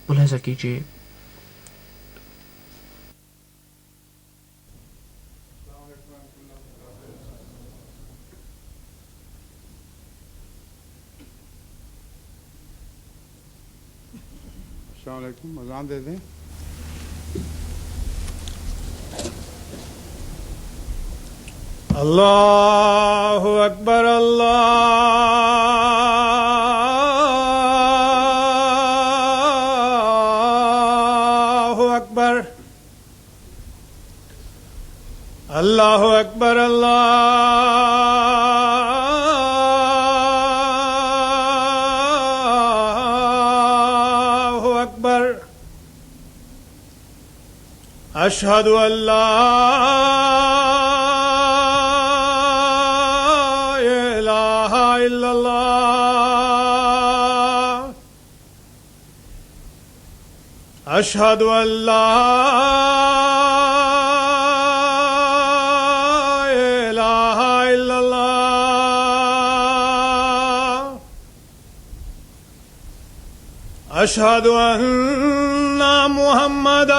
ملاحظہ کیجیے. السلام علیکم. اذان دے دیں. اللہ اکبر اللہ اکبر اللہ اکبر اللہ اکبر. اشہد ان لا اشہد ان لا الہ الا اللہ. اشہد ان محمد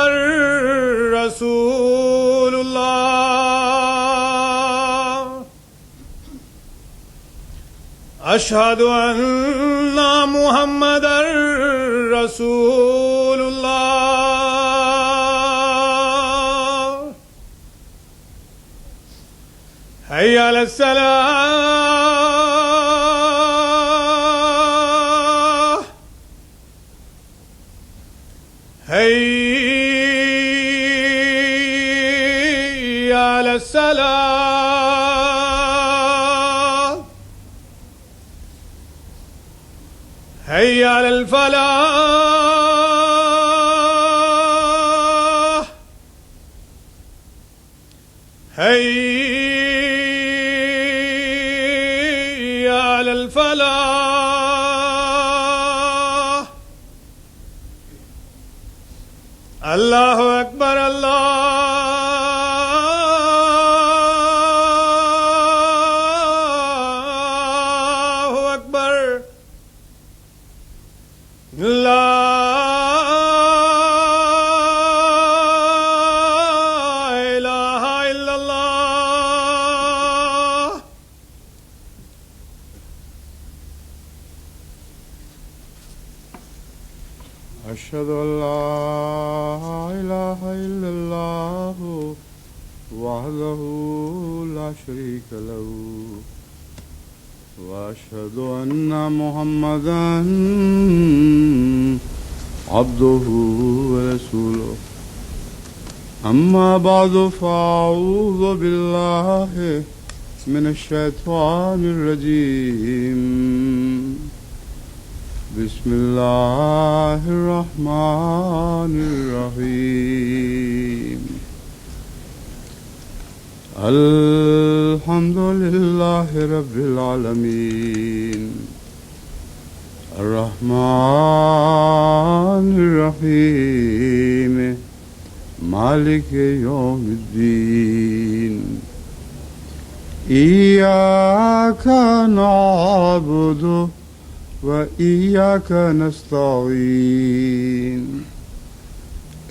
رسول اللہ. اشہد ان محمد رسول اللہ. حی علی الصلاۃ. حی علی الصلاۃ. حی علی الفلاح. حی علی الفلاح. اللہ اکبر اللہ اکبر. لا الہ الا اللہ. اشہد ان لا الہ الا اللہ وحدہ لا شریک لہ واشهد ان محمدا عبده ورسوله. اما بعد فاعوذ بالله من الشیطان الرجیم. بسم اللہ الرحمن الرحیم. الحمد للہ رب العالمین. الرحمن الرحیم مالک یوم الدین. ایاک نعبد وإياك نستعين.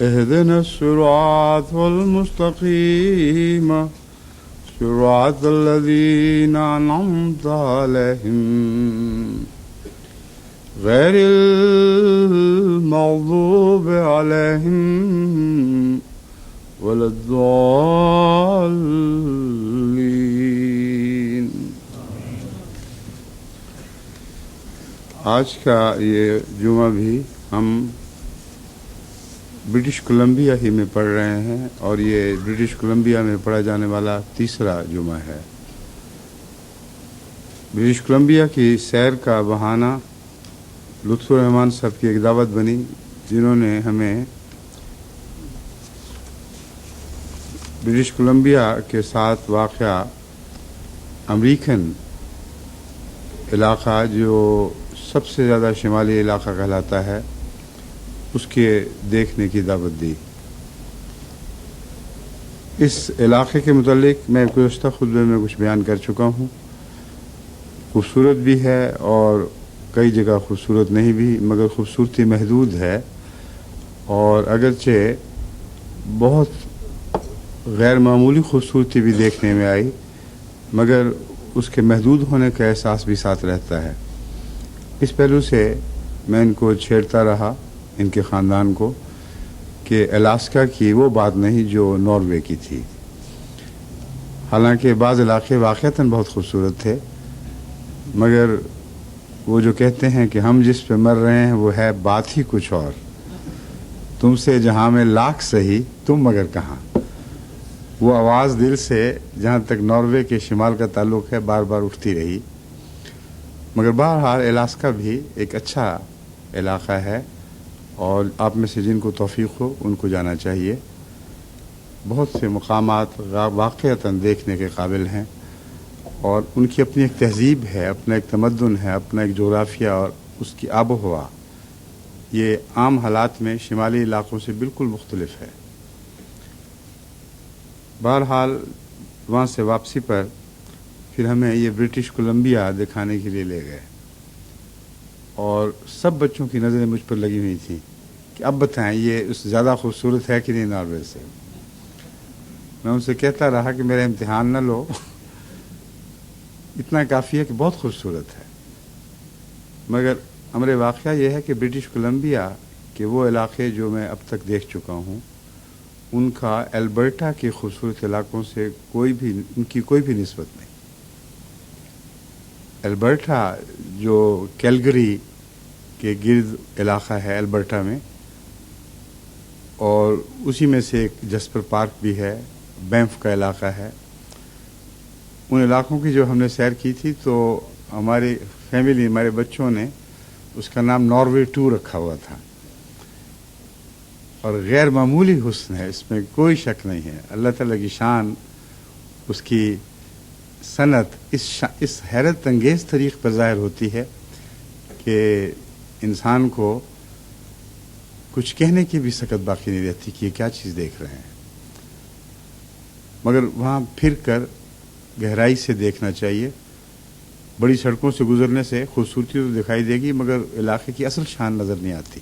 اهدنا الصراط المستقيم صراط الذين أنعمت عليهم غير المغضوب عليهم ولا الضالين. آج کا یہ جمعہ بھی ہم برٹش کولمبیا ہی میں پڑھ رہے ہیں اور یہ برٹش کولمبیا میں پڑھا جانے والا تیسرا جمعہ ہے. برٹش کولمبیا کی سیر کا بہانہ لطف الرحمان صاحب کی ایک دعوت بنی جنہوں نے ہمیں برٹش کولمبیا کے ساتھ واقع امریکن علاقہ جو سب سے زیادہ شمالی علاقہ کہلاتا ہے اس کے دیکھنے کی دعوت دی. اس علاقے کے متعلق میں گزشتہ خطبے میں کچھ بیان کر چکا ہوں. خوبصورت بھی ہے اور کئی جگہ خوبصورت نہیں بھی، مگر خوبصورتی محدود ہے اور اگرچہ بہت غیر معمولی خوبصورتی بھی دیکھنے میں آئی، مگر اس کے محدود ہونے کا احساس بھی ساتھ رہتا ہے۔ اس پہلو سے میں ان کو چھیڑتا رہا، ان کے خاندان کو، کہ الاسکا کی وہ بات نہیں جو ناروے کی تھی۔ حالانکہ بعض علاقے واقعتاً بہت خوبصورت تھے، مگر وہ جو کہتے ہیں کہ ہم جس پہ مر رہے ہیں وہ ہے بات ہی کچھ اور، تم سے جہاں میں لاکھ سہی تم مگر کہاں، وہ آواز دل سے جہاں تک ناروے کے شمال کا تعلق ہے بار بار اٹھتی رہی۔ مگر بہرحال الاسکا بھی ایک اچھا علاقہ ہے، اور آپ میں سے جن کو توفیق ہو ان کو جانا چاہیے۔ بہت سے مقامات واقعتاً دیکھنے کے قابل ہیں، اور ان کی اپنی ایک تہذیب ہے، اپنا ایک تمدن ہے، اپنا ایک جغرافیہ اور اس کی آب و ہوا، یہ عام حالات میں شمالی علاقوں سے بالکل مختلف ہے۔ بہرحال وہاں سے واپسی پر پھر ہمیں یہ برٹش کولمبیا دکھانے کے لیے لے گئے، اور سب بچوں کی نظریں مجھ پر لگی ہوئی تھیں کہ اب بتائیں یہ اس زیادہ خوبصورت ہے کہ نہیں ناروے سے۔ میں ان سے کہتا رہا کہ میرا امتحان نہ لو، اتنا کافی ہے کہ بہت خوبصورت ہے۔ مگر امر واقعہ یہ ہے کہ برٹش کولمبیا کے وہ علاقے جو میں اب تک دیکھ چکا ہوں، ان کا البرٹا کے خوبصورت علاقوں سے ان کی کوئی بھی نسبت نہیں۔ البرٹا جو کیلگری کے گرد علاقہ ہے البرٹا میں، اور اسی میں سے ایک جسپر پارک بھی ہے، بینف کا علاقہ ہے، ان علاقوں کی جو ہم نے سیر کی تھی تو ہماری فیملی، ہمارے بچوں نے اس کا نام ناروے 2 رکھا ہوا تھا، اور غیر معمولی حسن ہے، اس میں کوئی شک نہیں ہے۔ اللہ تعالیٰ کی شان، اس کی صنعت اس حیرت انگیز طریق پر ظاہر ہوتی ہے کہ انسان کو کچھ کہنے کی بھی سکت باقی نہیں رہتی کہ یہ کیا چیز دیکھ رہے ہیں۔ مگر وہاں پھر کر گہرائی سے دیکھنا چاہیے۔ بڑی سڑکوں سے گزرنے سے خوبصورتی تو دکھائی دے گی، مگر علاقے کی اصل شان نظر نہیں آتی۔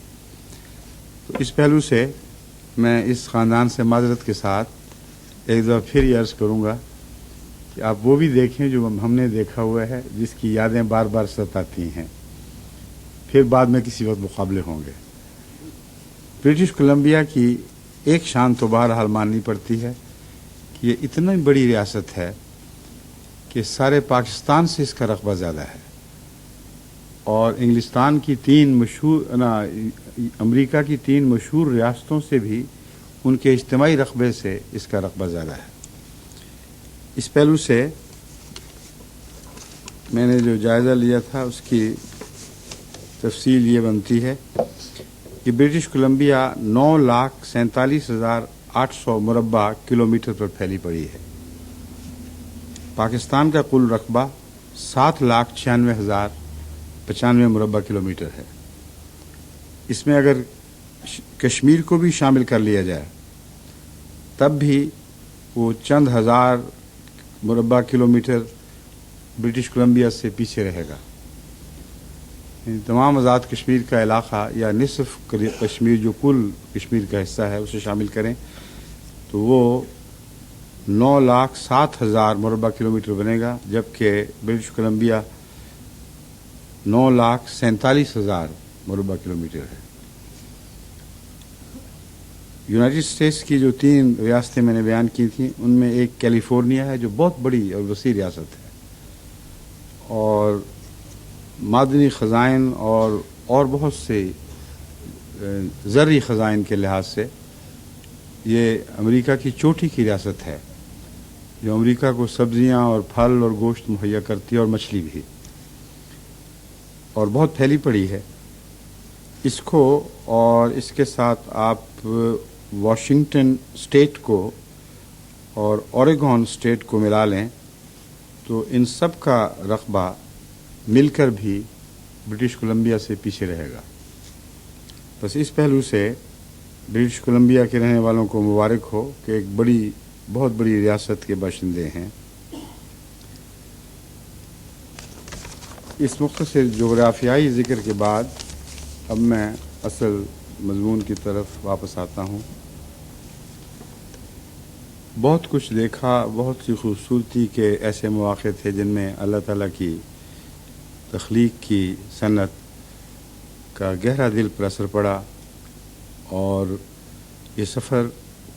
تو اس پہلو سے میں اس خاندان سے معذرت کے ساتھ ایک دفعہ پھر یہ عرض کروں گا کہ آپ وہ بھی دیکھیں جو ہم نے دیکھا ہوا ہے، جس کی یادیں بار بار ستاتی ہیں، پھر بعد میں کسی وقت مقابلے ہوں گے۔ برٹش کولمبیا کی ایک شان تو بہرحال ماننی پڑتی ہے کہ یہ اتنی بڑی ریاست ہے کہ سارے پاکستان سے اس کا رقبہ زیادہ ہے، اور انگلستان کی امریکہ کی 3 مشہور ریاستوں سے بھی ان کے اجتماعی رقبے سے اس کا رقبہ زیادہ ہے۔ اس پہلو سے میں نے جو جائزہ لیا تھا اس کی تفصیل یہ بنتی ہے کہ برٹش کولمبیا 9,47,800 مربع کلومیٹر پر پھیلی پڑی ہے۔ پاکستان کا کل رقبہ 7,96,095 مربع کلومیٹر ہے۔ اس میں اگر کشمیر کو بھی شامل کر لیا جائے تب بھی وہ چند ہزار مربع کلومیٹر برٹش کولمبیا سے پیچھے رہے گا۔ تمام آزاد کشمیر کا علاقہ یا نصف کشمیر جو کل کشمیر کا حصہ ہے اسے شامل کریں تو وہ 9,07,000 مربع کلومیٹر بنے گا، جبکہ برٹش کولمبیا 9,47,000 مربع کلومیٹر ہے۔ یونائٹڈ اسٹیٹس کی جو 3 ریاستیں میں نے بیان کی تھیں ان میں ایک کیلیفورنیا ہے جو بہت بڑی اور وسیع ریاست ہے، اور معدنی خزائن اور بہت سے زرعی خزائن کے لحاظ سے یہ امریکہ کی چوٹی کی ریاست ہے، جو امریکہ کو سبزیاں اور پھل اور گوشت مہیا کرتی ہے، اور مچھلی بھی، اور بہت پھیلی پڑی ہے۔ اس کو اور اس کے ساتھ آپ واشنگٹن اسٹیٹ کو اور اوریگون اسٹیٹ کو ملا لیں تو ان سب کا رقبہ مل کر بھی برٹش کولمبیا سے پیچھے رہے گا۔ بس اس پہلو سے برٹش کولمبیا کے رہنے والوں کو مبارک ہو کہ ایک بہت بڑی ریاست کے باشندے ہیں۔ اس مختصر جغرافیائی ذکر کے بعد اب میں اصل مضمون کی طرف واپس آتا ہوں. بہت کچھ دیکھا، بہت سی خوبصورتی کے ایسے مواقع تھے جن میں اللہ تعالیٰ کی تخلیق کی صنعت کا گہرا دل پر اثر پڑا، اور یہ سفر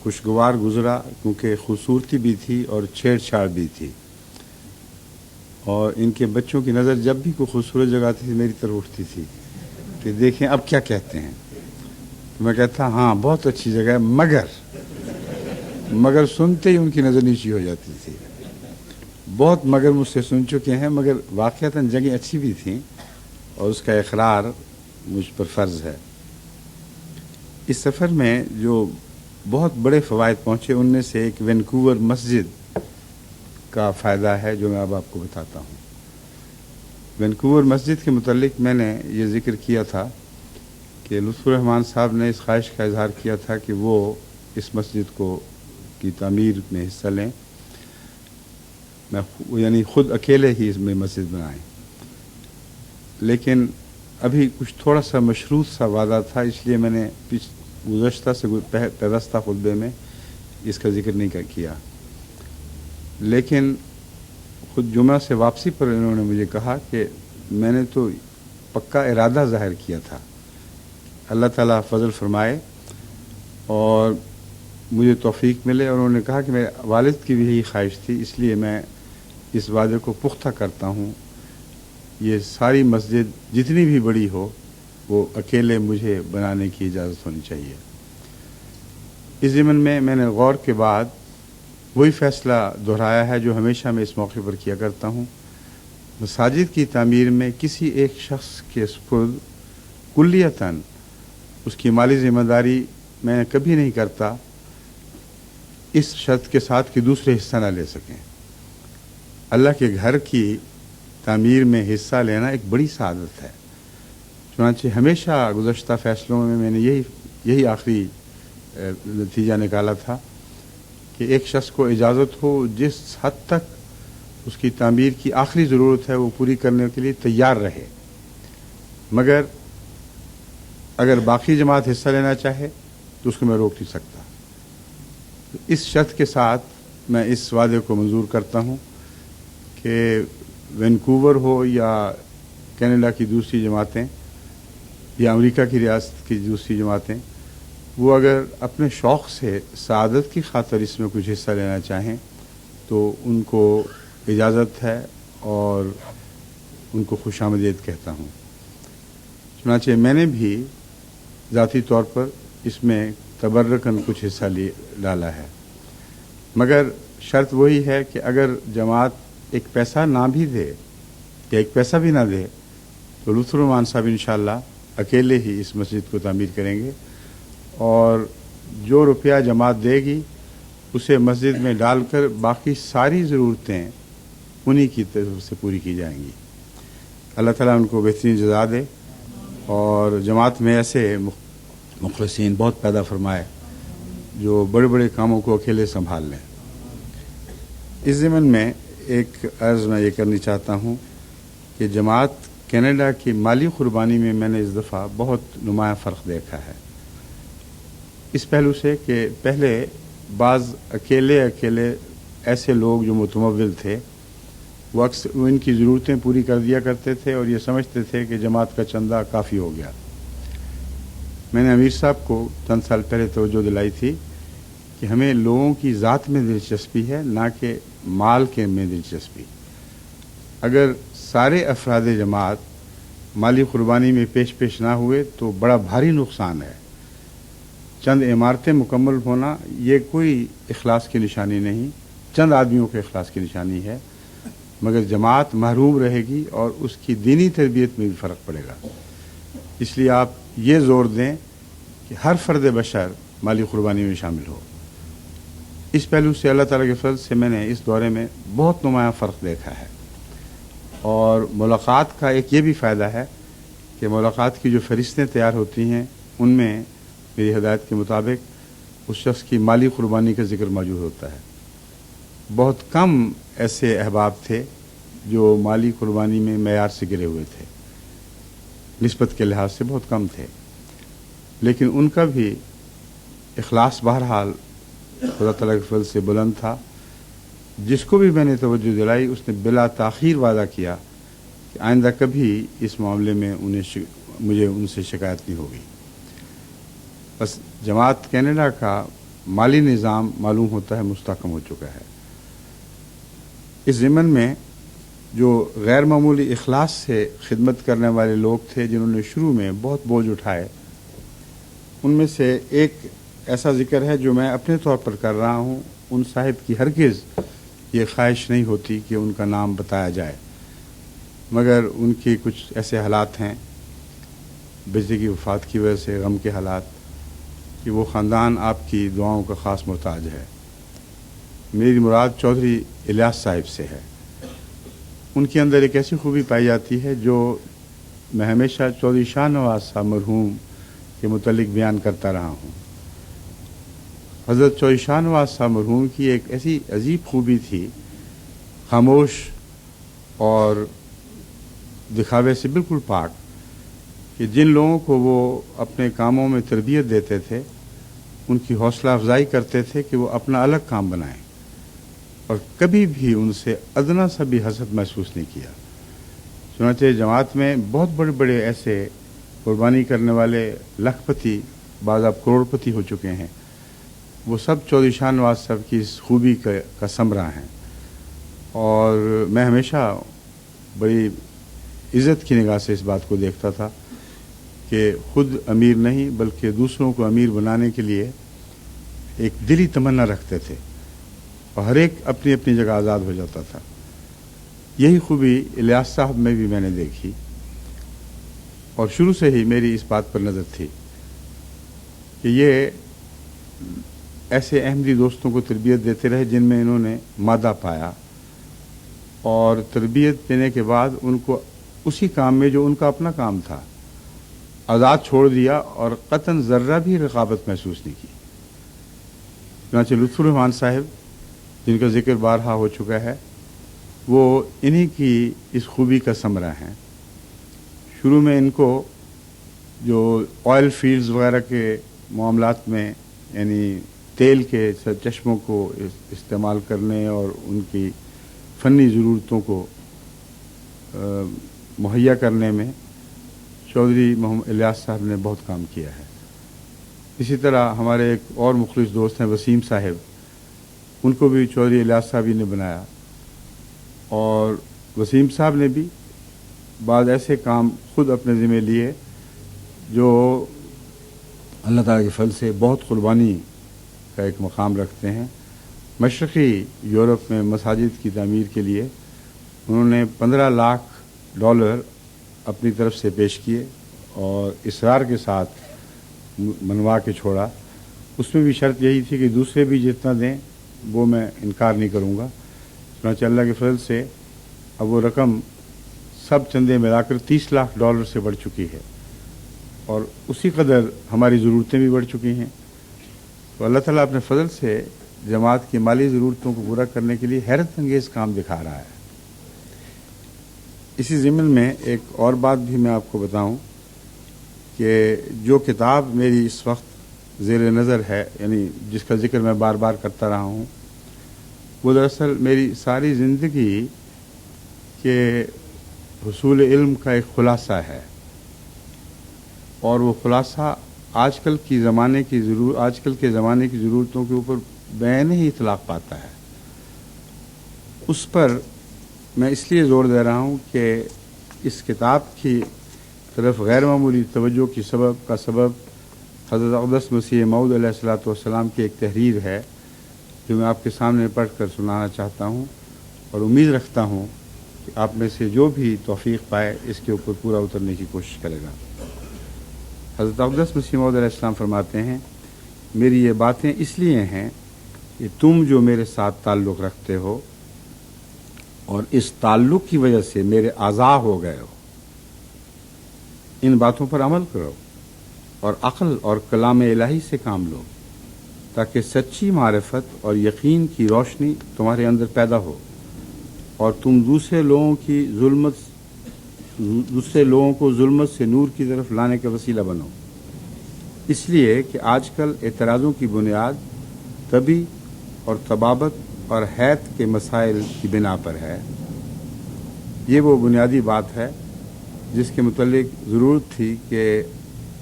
خوشگوار گزرا کیونکہ خوبصورتی بھی تھی اور چھیڑ چھاڑ بھی تھی. اور ان کے بچوں کی نظر جب بھی کوئی خوبصورت جگہ تھی میری طرف اٹھتی تھی کہ دیکھیں اب کیا کہتے ہیں. تو میں کہتا ہاں بہت اچھی جگہ ہے، مگر سنتے ہی ان کی نظر نیچی ہو جاتی تھی. بہت مگر مجھ سے سن چکے ہیں، مگر واقعتاً جگہیں اچھی بھی تھیں اور اس کا اقرار مجھ پر فرض ہے. اس سفر میں جو بہت بڑے فوائد پہنچے ان میں سے ایک وینکوور مسجد کا فائدہ ہے جو میں اب آپ کو بتاتا ہوں. وینکوور مسجد کے متعلق میں نے یہ ذکر کیا تھا کہ لطف الرحمان صاحب نے اس خواہش کا اظہار کیا تھا کہ وہ اس مسجد کی تعمیر میں حصہ لیں، یعنی خود اکیلے ہی اس میں مسجد بنائیں. لیکن ابھی کچھ تھوڑا سا مشروط سا وعدہ تھا، اس لیے میں نے گزشتہ سے پیوستہ خطبے میں اس کا ذکر نہیں کیا. لیکن خود جمعہ سے واپسی پر انہوں نے مجھے کہا کہ میں نے تو پکا ارادہ ظاہر کیا تھا، اللہ تعالیٰ فضل فرمائے اور مجھے توفیق ملے. اور انہوں نے کہا کہ میرے والد کی بھی یہی خواہش تھی، اس لیے میں اس وعدے کو پختہ کرتا ہوں. یہ ساری مسجد جتنی بھی بڑی ہو وہ اکیلے مجھے بنانے کی اجازت ہونی چاہیے. اس ضمن میں نے غور کے بعد وہی فیصلہ دہرایا ہے جو ہمیشہ میں اس موقع پر کیا کرتا ہوں. مساجد کی تعمیر میں کسی ایک شخص کے سپرد کلیتاً اس کی مالی ذمہ داری میں کبھی نہیں کرتا، اس شرط کے ساتھ کہ دوسرے حصہ نہ لے سکیں. اللہ کے گھر کی تعمیر میں حصہ لینا ایک بڑی سعادت ہے. چنانچہ ہمیشہ گزشتہ فیصلوں میں نے یہی آخری نتیجہ نکالا تھا کہ ایک شخص کو اجازت ہو جس حد تک اس کی تعمیر کی آخری ضرورت ہے وہ پوری کرنے کے لیے تیار رہے، مگر اگر باقی جماعت حصہ لینا چاہے تو اس کو میں روک نہیں سکتا. اس شرط کے ساتھ میں اس وعدے کو منظور کرتا ہوں کہ وینکوور ہو یا کینیڈا کی دوسری جماعتیں یا امریکہ کی ریاست کی دوسری جماعتیں، وہ اگر اپنے شوق سے سعادت کی خاطر اس میں کچھ حصہ لینا چاہیں تو ان کو اجازت ہے اور ان کو خوش آمدید کہتا ہوں. چنانچہ میں نے بھی ذاتی طور پر اس میں تبرکاً کچھ حصہ ڈالا ہے، مگر شرط وہی ہے کہ اگر جماعت ایک پیسہ نہ بھی دے یا ایک پیسہ بھی نہ دے تو لطف الرحمان صاحب انشاءاللہ اکیلے ہی اس مسجد کو تعمیر کریں گے، اور جو روپیہ جماعت دے گی اسے مسجد میں ڈال کر باقی ساری ضرورتیں انہی کی طرف سے پوری کی جائیں گی. اللہ تعالیٰ ان کو بہترین جزا دے اور جماعت میں ایسے مخلصین بہت پیدا فرمائے جو بڑے بڑے کاموں کو اکیلے سنبھال لیں. اس ضمن میں ایک عرض میں یہ کرنی چاہتا ہوں کہ جماعت کینیڈا کی مالی قربانی میں میں نے اس دفعہ بہت نمایاں فرق دیکھا ہے، اس پہلو سے کہ پہلے بعض اکیلے ایسے لوگ جو متمول تھے وہ اکثر ان کی ضرورتیں پوری کر دیا کرتے تھے اور یہ سمجھتے تھے کہ جماعت کا چندہ کافی ہو گیا. میں نے امیر صاحب کو چند سال پہلے توجہ دلائی تھی کہ ہمیں لوگوں کی ذات میں دلچسپی ہے نہ کہ مال کے میں دلچسپی. اگر سارے افراد جماعت مالی قربانی میں پیش نہ ہوئے تو بڑا بھاری نقصان ہے. چند عمارتیں مکمل ہونا یہ کوئی اخلاص کی نشانی نہیں، چند آدمیوں کے اخلاص کی نشانی ہے، مگر جماعت محروم رہے گی اور اس کی دینی تربیت میں بھی فرق پڑے گا. اس لیے آپ یہ زور دیں کہ ہر فرد بشر مالی قربانی میں شامل ہو. اس پہلو سے اللہ تعالیٰ کے فضل سے میں نے اس دورے میں بہت نمایاں فرق دیکھا ہے. اور ملاقات کا ایک یہ بھی فائدہ ہے کہ ملاقات کی جو فہرستیں تیار ہوتی ہیں ان میں میری ہدایت کے مطابق اس شخص کی مالی قربانی کا ذکر موجود ہوتا ہے. بہت کم ایسے احباب تھے جو مالی قربانی میں معیار سے گرے ہوئے تھے، نسبت کے لحاظ سے بہت کم تھے. لیکن ان کا بھی اخلاص بہرحال خدا تعالیٰ کے فضل سے بلند تھا. جس کو بھی میں نے توجہ دلائی اس نے بلا تاخیر وعدہ کیا کہ آئندہ کبھی اس معاملے میں مجھے ان سے شکایت نہیں ہوگی. بس جماعت کینیڈا کا مالی نظام معلوم ہوتا ہے مستحکم ہو چکا ہے. اس ضمن میں جو غیر معمولی اخلاص سے خدمت کرنے والے لوگ تھے جنہوں نے شروع میں بہت بوجھ اٹھائے، ان میں سے ایک ایسا ذکر ہے جو میں اپنے طور پر کر رہا ہوں. ان صاحب کی ہرگز یہ خواہش نہیں ہوتی کہ ان کا نام بتایا جائے، مگر ان کی کچھ ایسے حالات ہیں بیٹے کی وفات کی وجہ سے، غم کے حالات، کہ وہ خاندان آپ کی دعاؤں کا خاص محتاج ہے. میری مراد چودھری الیاس صاحب سے ہے. ان کے اندر ایک ایسی خوبی پائی جاتی ہے جو میں ہمیشہ چودھری شاہ نواز صاحب مرحوم کے متعلق بیان کرتا رہا ہوں. حضرت چودھری شاہ نواز صاحب مرحوم کی ایک ایسی عجیب خوبی تھی، خاموش اور دکھاوے سے بالکل پاک، کہ جن لوگوں کو وہ اپنے کاموں میں تربیت دیتے تھے ان کی حوصلہ افزائی کرتے تھے کہ وہ اپنا الگ کام بنائیں، اور کبھی بھی ان سے ادنا سا بھی حسد محسوس نہیں کیا. چنانچہ جماعت میں بہت بڑے بڑے ایسے قربانی کرنے والے لاکھ پتی، بعض اب کروڑ پتی ہو چکے ہیں، وہ سب چودھری شاہ نواز صاحب کی اس خوبی کا ثمرہ ہیں. اور میں ہمیشہ بڑی عزت کی نگاہ سے اس بات کو دیکھتا تھا کہ خود امیر نہیں بلکہ دوسروں کو امیر بنانے کے لیے ایک دلی تمنا رکھتے تھے، اور ہر ایک اپنی اپنی جگہ آزاد ہو جاتا تھا. یہی خوبی الیاس صاحب میں بھی میں نے دیکھی، اور شروع سے ہی میری اس بات پر نظر تھی کہ یہ ایسے احمدی دوستوں کو تربیت دیتے رہے جن میں انہوں نے مادہ پایا، اور تربیت دینے کے بعد ان کو اسی کام میں جو ان کا اپنا کام تھا آزاد چھوڑ دیا، اور قطعاً ذرہ بھی رقابت محسوس نہیں کی. چنانچہ لطف الرحمان صاحب جن کا ذکر بارہا ہو چکا ہے، وہ انہی کی اس خوبی کا ثمرہ ہیں. شروع میں ان کو جو آئل فیلڈز وغیرہ کے معاملات میں، یعنی تیل کے چشموں کو استعمال کرنے اور ان کی فنی ضرورتوں کو مہیا کرنے میں چودھری محمد الیاس صاحب نے بہت کام کیا ہے. اسی طرح ہمارے ایک اور مخلص دوست ہیں وسیم صاحب، ان کو بھی چودھری الیاس صاحب ہی نے بنایا، اور وسیم صاحب نے بھی بعض ایسے کام خود اپنے ذمہ لیے جو اللہ تعالیٰ کے فضل سے بہت قربانی کا ایک مقام رکھتے ہیں. مشرقی یورپ میں مساجد کی تعمیر کے لیے انہوں نے $15 لاکھ اپنی طرف سے پیش کیے اور اصرار کے ساتھ منوا کے چھوڑا. اس میں بھی شرط یہی تھی کہ دوسرے بھی جتنا دیں وہ میں انکار نہیں کروں گا. چنانچہ اللہ کے فضل سے اب وہ رقم سب چندے ملا کر $30 لاکھ سے بڑھ چکی ہے، اور اسی قدر ہماری ضرورتیں بھی بڑھ چکی ہیں. تو اللہ تعالیٰ اپنے فضل سے جماعت کی مالی ضرورتوں کو پورا کرنے کے لیے حیرت انگیز کام دکھا رہا ہے. اسی ضمن میں ایک اور بات بھی میں آپ کو بتاؤں کہ جو کتاب میری اس وقت زیر نظر ہے، یعنی جس کا ذکر میں بار بار کرتا رہا ہوں، وہ دراصل میری ساری زندگی کے حصول علم کا ایک خلاصہ ہے، اور وہ خلاصہ آج کل کے زمانے کی ضرورتوں کے اوپر بین ہی اطلاق پاتا ہے. اس پر میں اس لیے زور دے رہا ہوں کہ اس کتاب کی طرف غیر معمولی توجہ کی سبب حضرت اقدس مسیح موعود علیہ الصلوۃ والسلام کی ایک تحریر ہے جو میں آپ کے سامنے پڑھ کر سنانا چاہتا ہوں، اور امید رکھتا ہوں کہ آپ میں سے جو بھی توفیق پائے اس کے اوپر پورا اترنے کی کوشش کرے گا. حضرت اقدس مسیح موعود علیہ السلام فرماتے ہیں، میری یہ باتیں اس لیے ہیں کہ تم جو میرے ساتھ تعلق رکھتے ہو اور اس تعلق کی وجہ سے میرے اعضاء ہو گئے ہو، ان باتوں پر عمل کرو اور عقل اور کلام الہی سے کام لو، تاکہ سچی معرفت اور یقین کی روشنی تمہارے اندر پیدا ہو اور تم دوسرے لوگوں کو ظلمت سے نور کی طرف لانے کا وسیلہ بنو. اس لیے کہ آج کل اعتراضوں کی بنیاد طبی اور طبابت اور حیض کے مسائل کی بنا پر ہے۔ یہ وہ بنیادی بات ہے جس کے متعلق ضرورت تھی کہ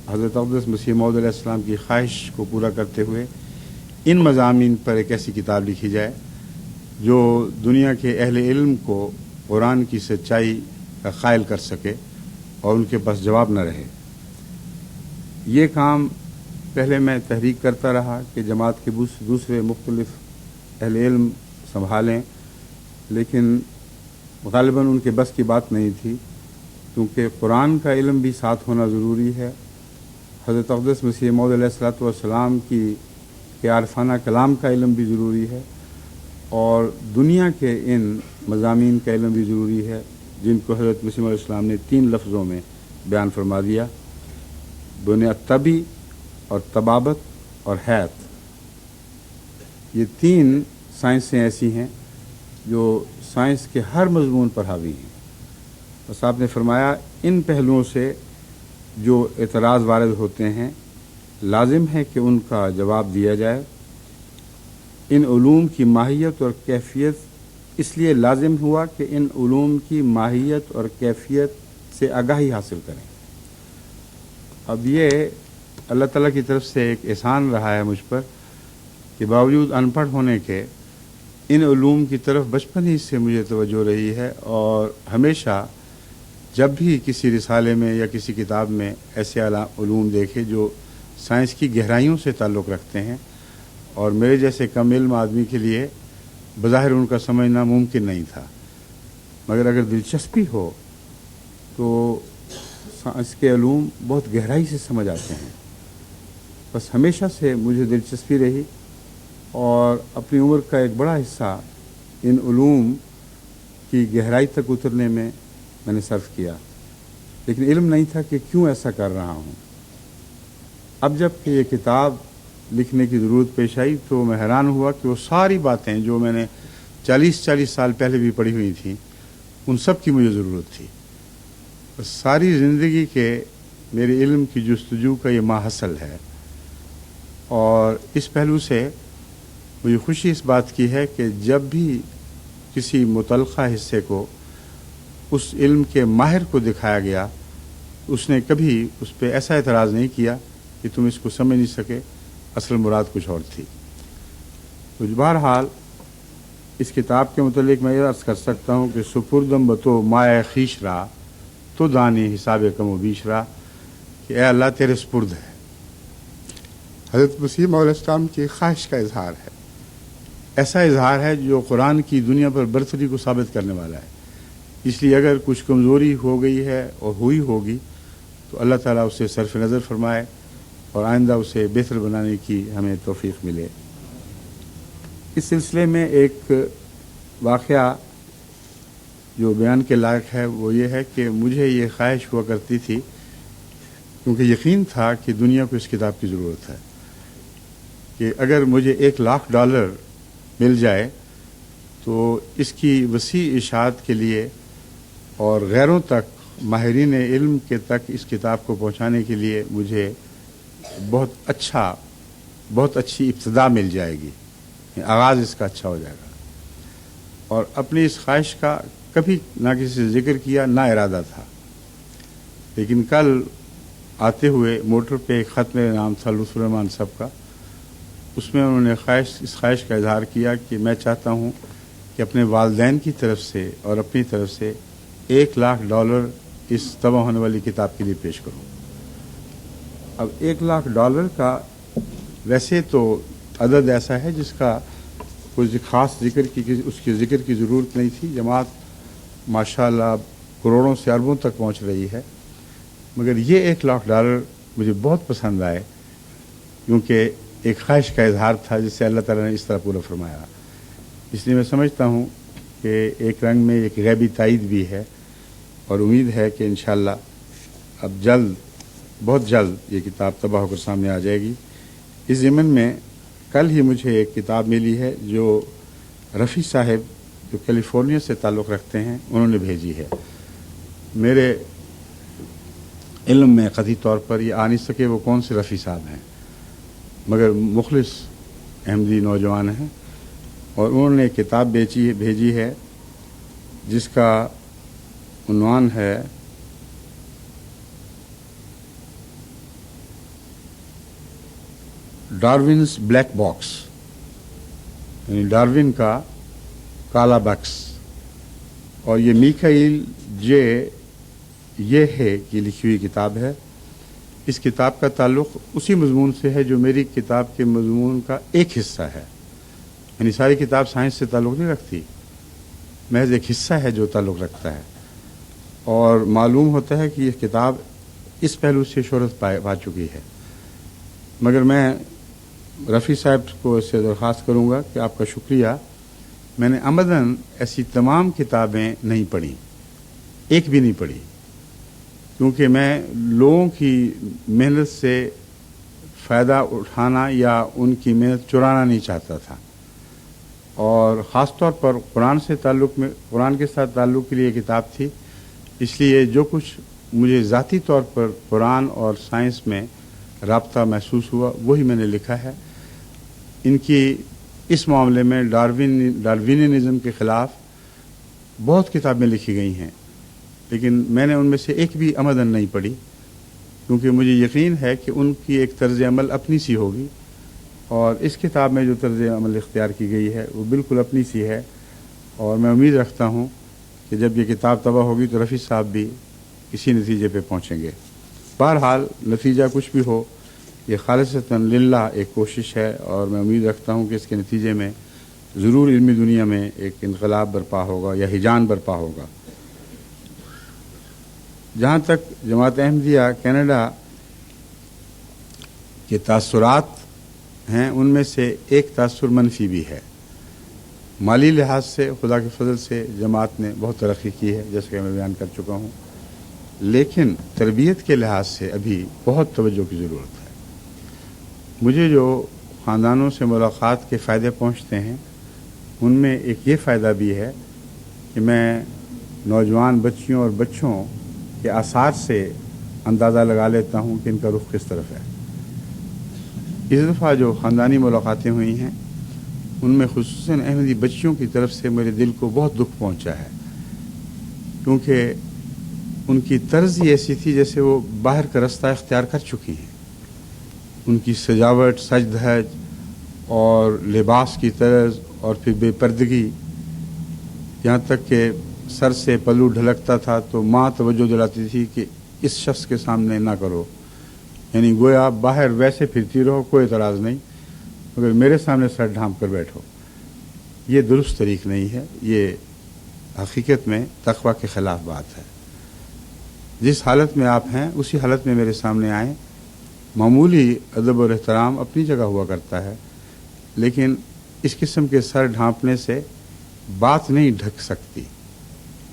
حضرت اقدس مسیح موعود علیہ السلام کی خواہش کو پورا کرتے ہوئے ان مضامین پر ایک ایسی کتاب لکھی جائے جو دنیا کے اہل علم کو قرآن کی سچائی کا قائل کر سکے اور ان کے پاس جواب نہ رہے۔ یہ کام پہلے میں تحریک کرتا رہا کہ جماعت کے دوسرے مختلف اہل علم سنبھالیں، لیکن غالباً ان کے بس کی بات نہیں تھی، کیونکہ قرآن کا علم بھی ساتھ ہونا ضروری ہے، حضرت اقدس مسیح موعود علیہ السلام کے عارفانہ کلام کا علم بھی ضروری ہے، اور دنیا کے ان مضامین کا علم بھی ضروری ہے جن کو حضرت مسیح علیہ السلام نے 3 لفظوں میں بیان فرما دیا: بنیاد طبی اور طبابت اور حیض۔ یہ 3 سائنسیں ایسی ہیں جو سائنس کے ہر مضمون پر حاوی ہیں۔ بس آپ نے فرمایا ان پہلوؤں سے جو اعتراض وارد ہوتے ہیں لازم ہے کہ ان کا جواب دیا جائے۔ ان علوم کی ماہیت اور کیفیت اس لیے لازم ہوا کہ ان علوم کی ماہیت اور کیفیت سے آگاہی حاصل کریں۔ اب یہ اللہ تعالیٰ کی طرف سے ایک احسان رہا ہے مجھ پر کہ باوجود ان پڑھ ہونے کے ان علوم کی طرف بچپن ہی سے مجھے توجہ رہی ہے، اور ہمیشہ جب بھی کسی رسالے میں یا کسی کتاب میں ایسے علوم دیکھے جو سائنس کی گہرائیوں سے تعلق رکھتے ہیں اور میرے جیسے کم علم آدمی کے لیے بظاہر ان کا سمجھنا ممکن نہیں تھا، مگر اگر دلچسپی ہو تو سائنس کے علوم بہت گہرائی سے سمجھ آتے ہیں۔ بس ہمیشہ سے مجھے دلچسپی رہی اور اپنی عمر کا ایک بڑا حصہ ان علوم کی گہرائی تک اترنے میں نے صرف کیا، لیکن علم نہیں تھا کہ کیوں ایسا کر رہا ہوں۔ اب جب کہ یہ کتاب لکھنے کی ضرورت پیش آئی تو میں حیران ہوا کہ وہ ساری باتیں جو میں نے 40 سال پہلے بھی پڑھی ہوئی تھیں ان سب کی مجھے ضرورت تھی۔ بس ساری زندگی کے میرے علم کی جستجو کا یہ ماحصل ہے، اور اس پہلو سے مجھے خوشی اس بات کی ہے کہ جب بھی کسی متعلقہ حصے کو اس علم کے ماہر کو دکھایا گیا اس نے کبھی اس پہ ایسا اعتراض نہیں کیا کہ تم اس کو سمجھ نہیں سکے، اصل مراد کچھ اور تھی۔ تو بہرحال اس کتاب کے متعلق میں یہ عرض کر سکتا ہوں کہ سپردم بتو مائے خیش را تو دانی حساب کم و بیش را، کہ اے اللہ تیرے سپرد ہے۔ حضرت مسیح موعود علیہ السلام کی خواہش کا اظہار ہے، ایسا اظہار ہے جو قرآن کی دنیا پر برتری کو ثابت کرنے والا ہے۔ اس لیے اگر کچھ کمزوری ہو گئی ہے اور ہوئی ہوگی تو اللہ تعالیٰ اسے صرف نظر فرمائے اور آئندہ اسے بہتر بنانے کی ہمیں توفیق ملے۔ اس سلسلے میں ایک واقعہ جو بیان کے لائق ہے وہ یہ ہے کہ مجھے یہ خواہش ہوا کرتی تھی، کیونکہ یقین تھا کہ دنیا کو اس کتاب کی ضرورت ہے، کہ اگر مجھے $1,00,000 مل جائے تو اس کی وسیع اشاعت کے لیے اور غیروں تک، ماہرین علم کے تک اس کتاب کو پہنچانے کے لیے مجھے بہت اچھی ابتدا مل جائے گی، آغاز اس کا اچھا ہو جائے گا۔ اور اپنی اس خواہش کا کبھی نہ کسی سے ذکر کیا نہ ارادہ تھا، لیکن کل آتے ہوئے موٹر پہ ایک خط میرے نام تھا لطف الرحمان صاحب کا، اس میں انہوں نے اس خواہش کا اظہار کیا کہ میں چاہتا ہوں کہ اپنے والدین کی طرف سے اور اپنی طرف سے $1,00,000 اس طبع ہونے والی کتاب کے لیے پیش کروں۔ اب $1,00,000 کا ویسے تو عدد ایسا ہے جس کا کوئی خاص اس کی ذکر کی ضرورت نہیں تھی، جماعت ماشاءاللہ کروڑوں سے اربوں تک پہنچ رہی ہے، مگر یہ $1,00,000 مجھے بہت پسند آئے، کیونکہ ایک خواہش کا اظہار تھا جسے اللہ تعالیٰ نے اس طرح پورا فرمایا۔ اس لیے میں سمجھتا ہوں کہ ایک رنگ میں ایک غیبی تائید بھی ہے، اور امید ہے کہ انشاءاللہ اب بہت جلد یہ کتاب طبع ہو کر سامنے آ جائے گی۔ اس ضمن میں کل ہی مجھے ایک کتاب ملی ہے جو رفیع صاحب جو کیلیفورنیا سے تعلق رکھتے ہیں انہوں نے بھیجی ہے۔ میرے علم میں قطعی طور پر یہ آ نہیں سکے وہ کون سے رفیع صاحب ہیں، مگر مخلص احمدی نوجوان ہیں، اور انہوں نے ایک کتاب بھیجی ہے جس کا عنوان ہے ڈارونز بلیک باکس، یعنی ڈارون کا کالا باکس، اور یہ میکائیل جے یہ ہے کی لکھی ہوئی کتاب ہے۔ اس کتاب کا تعلق اسی مضمون سے ہے جو میری کتاب کے مضمون کا ایک حصہ ہے، یعنی ساری کتاب سائنس سے تعلق نہیں رکھتی، محض ایک حصہ ہے جو تعلق رکھتا ہے، اور معلوم ہوتا ہے کہ یہ کتاب اس پہلو سے شہرت پا چکی ہے۔ مگر میں رفیع صاحب کو اس سے درخواست کروں گا کہ آپ کا شکریہ، میں نے عمداً ایسی تمام کتابیں نہیں پڑھی، ایک بھی نہیں پڑھی، کیونکہ میں لوگوں کی محنت سے فائدہ اٹھانا یا ان کی محنت چرانا نہیں چاہتا تھا، اور خاص طور پر قرآن کے ساتھ تعلق کے لیے یہ کتاب تھی، اس لیے جو کچھ مجھے ذاتی طور پر قرآن اور سائنس میں رابطہ محسوس ہوا وہی میں نے لکھا ہے۔ ان کی اس معاملے میں ڈاروینزم کے خلاف بہت کتابیں لکھی گئی ہیں، لیکن میں نے ان میں سے ایک بھی عمداً نہیں پڑھی، کیونکہ مجھے یقین ہے کہ ان کی ایک طرز عمل اپنی سی ہوگی، اور اس کتاب میں جو طرز عمل اختیار کی گئی ہے وہ بالکل اپنی سی ہے، اور میں امید رکھتا ہوں کہ جب یہ کتاب طبع ہوگی تو رفیع صاحب بھی اسی نتیجے پہ پہنچیں گے۔ بہرحال نتیجہ کچھ بھی ہو، یہ خالصتاً للہ ایک کوشش ہے، اور میں امید رکھتا ہوں کہ اس کے نتیجے میں ضرور علمی دنیا میں ایک انقلاب برپا ہوگا یا ہیجان برپا ہوگا۔ جہاں تک جماعت احمدیہ کینیڈا کے تاثرات ہیں، ان میں سے ایک تاثر منفی بھی ہے۔ مالی لحاظ سے خدا کے فضل سے جماعت نے بہت ترقی کی ہے، جیسا کہ میں بیان کر چکا ہوں، لیکن تربیت کے لحاظ سے ابھی بہت توجہ کی ضرورت ہے۔ مجھے جو خاندانوں سے ملاقات کے فائدے پہنچتے ہیں، ان میں ایک یہ فائدہ بھی ہے کہ میں نوجوان بچیوں اور بچوں کے آثار سے اندازہ لگا لیتا ہوں کہ ان کا رخ کس طرف ہے۔ اس دفعہ جو خاندانی ملاقاتیں ہوئی ہیں، ان میں خصوصاً احمدی بچیوں کی طرف سے میرے دل کو بہت دکھ پہنچا ہے، کیونکہ ان کی طرز ہی ایسی تھی جیسے وہ باہر کا رستہ اختیار کر چکی ہیں۔ ان کی سجاوٹ، سج دھج اور لباس کی طرز اور پھر بے پردگی، یہاں تک کہ سر سے پلو ڈھلکتا تھا تو ماں توجہ دلاتی تھی کہ اس شخص کے سامنے نہ کرو، یعنی گویا باہر ویسے پھرتی رہو، کوئی اعتراض نہیں، مگر میرے سامنے سر ڈھانپ کر بیٹھو۔ یہ درست طریق نہیں ہے، یہ حقیقت میں تقویٰ کے خلاف بات ہے۔ جس حالت میں آپ ہیں اسی حالت میں میرے سامنے آئیں۔ معمولی ادب اور احترام اپنی جگہ ہوا کرتا ہے، لیکن اس قسم کے سر ڈھانپنے سے بات نہیں ڈھک سکتی۔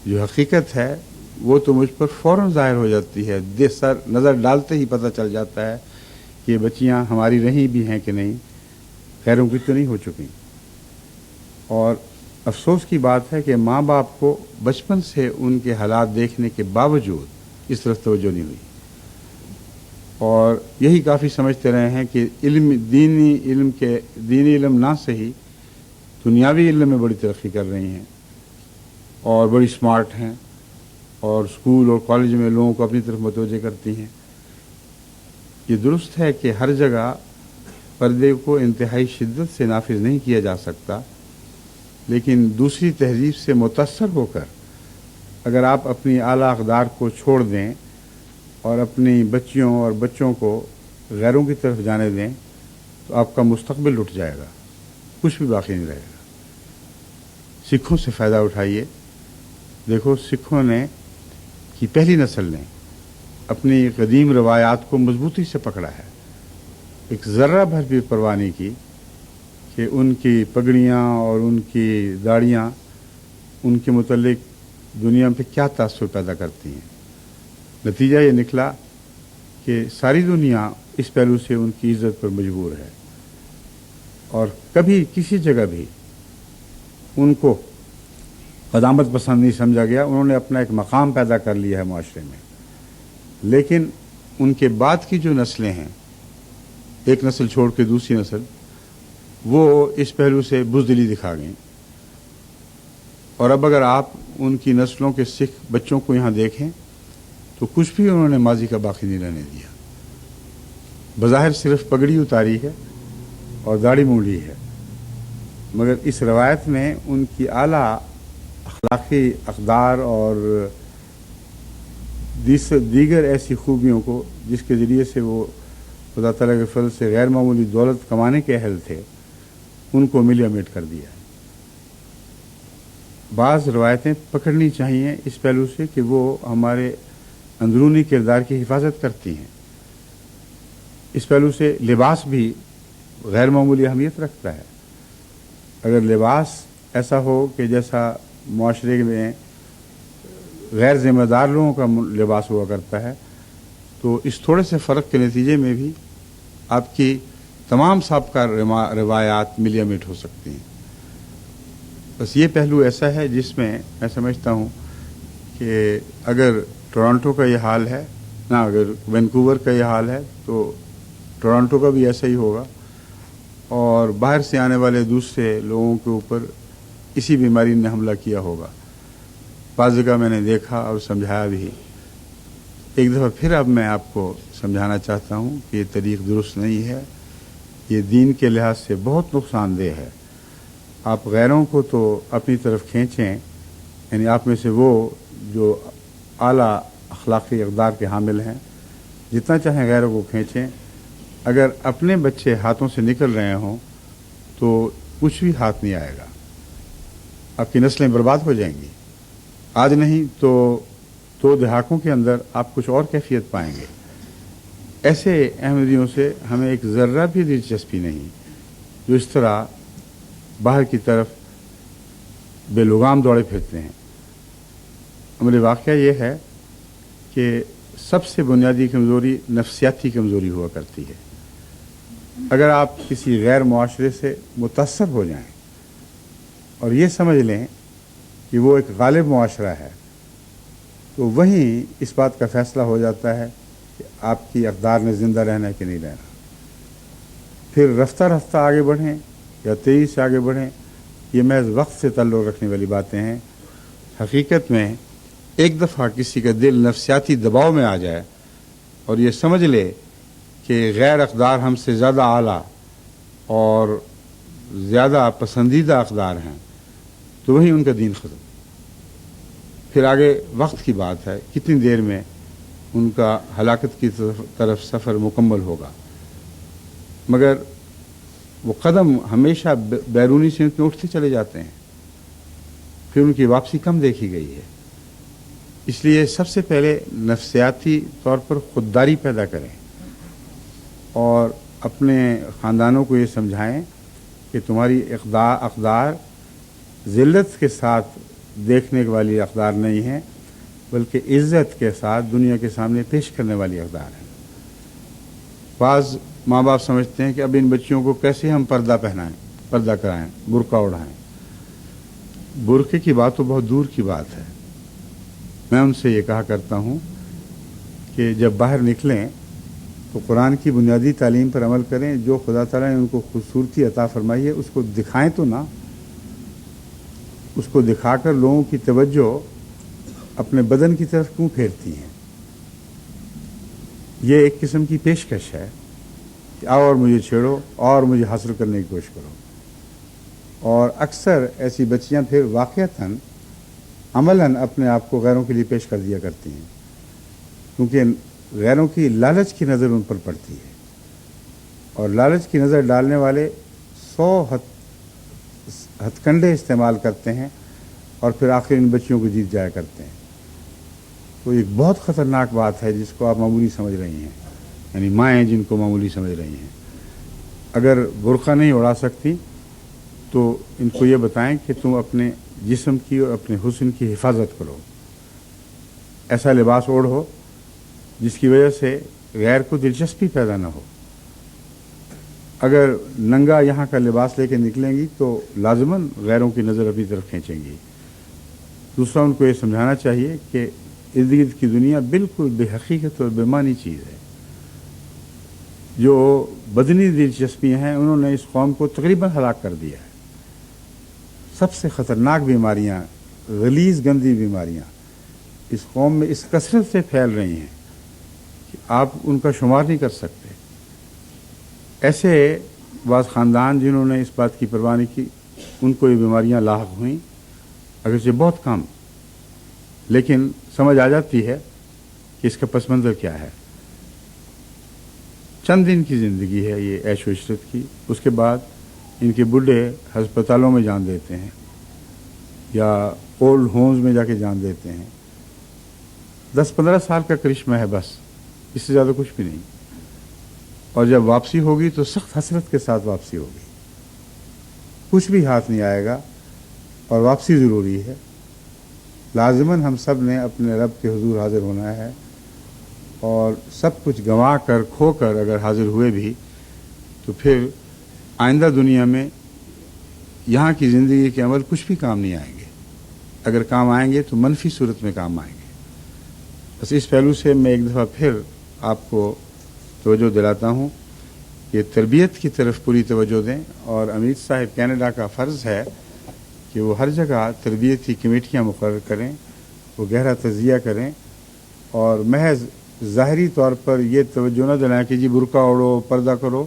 جو حقیقت ہے وہ تو مجھ پر فوراً ظاہر ہو جاتی ہے، سر نظر ڈالتے ہی پتہ چل جاتا ہے کہ یہ بچیاں ہماری رہی بھی ہیں کہ نہیں، خیروں کی تو نہیں ہو چکی۔ اور افسوس کی بات ہے کہ ماں باپ کو بچپن سے ان کے حالات دیکھنے کے باوجود اس طرف توجہ نہیں ہوئی، اور یہی کافی سمجھتے رہے ہیں کہ دینی علم نہ صحیح، دنیاوی علم میں بڑی ترقی کر رہی ہیں اور بڑی سمارٹ ہیں، اور اسکول اور کالج میں لوگوں کو اپنی طرف متوجہ کرتی ہیں۔ یہ درست ہے کہ ہر جگہ پردے کو انتہائی شدت سے نافذ نہیں کیا جا سکتا، لیکن دوسری تہذیب سے متاثر ہو کر اگر آپ اپنی اعلیٰ اقدار کو چھوڑ دیں اور اپنی بچیوں اور بچوں کو غیروں کی طرف جانے دیں تو آپ کا مستقبل لٹ جائے گا، کچھ بھی باقی نہیں رہے گا۔ سکھوں سے فائدہ اٹھائیے۔ دیکھو، سکھوں نے کی پہلی نسل نے اپنی قدیم روایات کو مضبوطی سے پکڑا ہے، ایک ذرہ بھر بھی پرواہ نہیں کی کہ ان کی پگڑیاں اور ان کی داڑیاں ان کے متعلق دنیا پہ کیا تاثر پیدا کرتی ہیں۔ نتیجہ یہ نکلا کہ ساری دنیا اس پہلو سے ان کی عزت پر مجبور ہے، اور کبھی کسی جگہ بھی ان کو قدامت پسند نہیں سمجھا گیا۔ انہوں نے اپنا ایک مقام پیدا کر لیا ہے معاشرے میں، لیکن ان کے بعد کی جو نسلیں ہیں، ایک نسل چھوڑ کے دوسری نسل، وہ اس پہلو سے بزدلی دکھا گئیں. اور اب اگر آپ ان کی نسلوں کے سکھ بچوں کو یہاں دیکھیں تو کچھ بھی انہوں نے ماضی کا باقی نہیں رہنے دیا. بظاہر صرف پگڑی اتاری ہے اور داڑھی مونڈی ہے، مگر اس روایت میں ان کی اعلیٰ اخلاقی اقدار اور دیگر ایسی خوبیوں کو جس کے ذریعے سے وہ خدا تعالیٰ کے فضل سے غیر معمولی دولت کمانے کے اہل تھے، ان کو ملیا میٹ کر دیا ہے. بعض روایتیں پکڑنی چاہیے اس پہلو سے کہ وہ ہمارے اندرونی کردار کی حفاظت کرتی ہیں. اس پہلو سے لباس بھی غیر معمولی اہمیت رکھتا ہے. اگر لباس ایسا ہو کہ جیسا معاشرے میں غیر ذمہ دار لوگوں کا لباس ہوا کرتا ہے، تو اس تھوڑے سے فرق کے نتیجے میں بھی آپ کی تمام سابقہ روایات ملیا میٹ ہو سکتی ہیں. بس یہ پہلو ایسا ہے جس میں میں سمجھتا ہوں کہ اگر ٹورانٹو کا یہ حال ہے، اگر وینکوور کا یہ حال ہے تو ٹورانٹو کا بھی ایسا ہی ہوگا، اور باہر سے آنے والے دوسرے لوگوں کے اوپر اسی بیماری نے حملہ کیا ہوگا. بعض جگہ میں نے دیکھا اور سمجھایا بھی. ایک دفعہ پھر اب میں آپ کو سمجھانا چاہتا ہوں کہ یہ طریق درست نہیں ہے، یہ دین کے لحاظ سے بہت نقصان دہ ہے. آپ غیروں کو تو اپنی طرف کھینچیں، یعنی آپ میں سے وہ جو اعلیٰ اخلاقی اقدار کے حامل ہیں، جتنا چاہیں غیروں کو کھینچیں. اگر اپنے بچے ہاتھوں سے نکل رہے ہوں تو کچھ بھی ہاتھ نہیں آئے گا، آپ کی نسلیں برباد ہو جائیں گی. آج نہیں تو 2 دہائیوں کے اندر آپ کچھ اور کیفیت پائیں گے. ایسے احمدیوں سے ہمیں ایک ذرہ بھی دلچسپی نہیں جو اس طرح باہر کی طرف بے لگام دوڑے پھرتے ہیں. عملی واقعہ یہ ہے کہ سب سے بنیادی کمزوری نفسیاتی کمزوری ہوا کرتی ہے. اگر آپ کسی غیر معاشرے سے متاثر ہو جائیں اور یہ سمجھ لیں کہ وہ ایک غالب معاشرہ ہے، تو وہیں اس بات کا فیصلہ ہو جاتا ہے کہ آپ کی اقدار نے زندہ رہنا ہے کہ نہیں رہنا. پھر رفتہ رفتہ آگے بڑھیں یا تیزی سے آگے بڑھیں، یہ محض وقت سے تعلق رکھنے والی باتیں ہیں. حقیقت میں ایک دفعہ کسی کا دل نفسیاتی دباؤ میں آ جائے اور یہ سمجھ لے کہ غیر اقدار ہم سے زیادہ اعلیٰ اور زیادہ پسندیدہ اقدار ہیں، تو وہی ان کا دین ختم. پھر آگے وقت کی بات ہے کتنی دیر میں ان کا ہلاکت کی طرف سفر مکمل ہوگا. مگر وہ قدم ہمیشہ بیرونی سے اٹھتے چلے جاتے ہیں، پھر ان کی واپسی کم دیکھی گئی ہے. اس لیے سب سے پہلے نفسیاتی طور پر خودداری پیدا کریں اور اپنے خاندانوں کو یہ سمجھائیں کہ تمہاری اقدار ذلت کے ساتھ دیکھنے والی اقدار نہیں ہیں، بلکہ عزت کے ساتھ دنیا کے سامنے پیش کرنے والی اقدار ہیں. بعض ماں باپ سمجھتے ہیں کہ اب ان بچیوں کو کیسے ہم پردہ کرائیں، برقع اڑھائیں. برقعے کی بات تو بہت دور کی بات ہے. میں ان سے یہ کہا کرتا ہوں کہ جب باہر نکلیں تو قرآن کی بنیادی تعلیم پر عمل کریں. جو خدا تعالیٰ نے ان کو خوبصورتی عطا فرمائی ہے اس کو دکھائیں تو نہ. اس کو دکھا کر لوگوں کی توجہ اپنے بدن کی طرف کیوں پھیرتی ہیں؟ یہ ایک قسم کی پیشکش ہے کہ آؤ اور مجھے چھیڑو اور مجھے حاصل کرنے کی کوشش کرو. اور اکثر ایسی بچیاں پھر واقعتاً عملاً اپنے آپ کو غیروں کے لیے پیش کر دیا کرتی ہیں، کیونکہ غیروں کی لالچ کی نظر ان پر پڑتی ہے، اور لالچ کی نظر ڈالنے والے 100 ہتھ کنڈے استعمال کرتے ہیں اور پھر آخر ان بچیوں کو جیت جایا کرتے ہیں. تو ایک بہت خطرناک بات ہے جس کو آپ معمولی سمجھ رہی ہیں، یعنی مائیں جن کو معمولی سمجھ رہی ہیں. اگر برقع نہیں اڑا سکتی تو ان کو یہ بتائیں کہ تم اپنے جسم کی اور اپنے حسن کی حفاظت کرو. ایسا لباس اوڑھو جس کی وجہ سے غیر کو دلچسپی پیدا نہ ہو. اگر ننگا یہاں کا لباس لے کے نکلیں گی تو لازماً غیروں کی نظر اپنی طرف کھینچیں گی. دوسرا ان کو یہ سمجھانا چاہیے کہ ارد گرد کی دنیا بالکل بے حقیقت اور بے معنی چیز ہے. جو بدنی دلچسپیاں ہیں انہوں نے اس قوم کو تقریباً ہلاک کر دیا ہے. سب سے خطرناک بیماریاں، غلیظ گندی بیماریاں اس قوم میں اس کثرت سے پھیل رہی ہیں کہ آپ ان کا شمار نہیں کر سکتے. ایسے بعض خاندان جنہوں نے اس بات کی پرواہ نہیں کی ان کو یہ بیماریاں لاحق ہوئیں، اگرچہ بہت کم، لیکن سمجھ آ جاتی ہے کہ اس کا پس منظر کیا ہے. چند دن کی زندگی ہے یہ عیش و عشرت کی، اس کے بعد ان کے بڈھے ہسپتالوں میں جان دیتے ہیں یا اولڈ ہومز میں جا کے جان دیتے ہیں. 10-15 سال کا کرشمہ ہے بس، اس سے زیادہ کچھ بھی نہیں. اور جب واپسی ہوگی تو سخت حسرت کے ساتھ واپسی ہوگی، کچھ بھی ہاتھ نہیں آئے گا. اور واپسی ضروری ہے، لازماً ہم سب نے اپنے رب کے حضور حاضر ہونا ہے، اور سب کچھ گنوا کر کھو کر اگر حاضر ہوئے بھی تو پھر آئندہ دنیا میں یہاں کی زندگی کے عمل کچھ بھی کام نہیں آئیں گے. اگر کام آئیں گے تو منفی صورت میں کام آئیں گے. بس اس پہلو سے میں ایک دفعہ پھر آپ کو توجہ دلاتا ہوں کہ تربیت کی طرف پوری توجہ دیں. اور امیر صاحب کینیڈا کا فرض ہے کہ وہ ہر جگہ تربیتی کمیٹیاں مقرر کریں، وہ گہرا تجزیہ کریں، اور محض ظاہری طور پر یہ توجہ نہ دلائیں کہ جی برقع اوڑھو، پردہ کرو،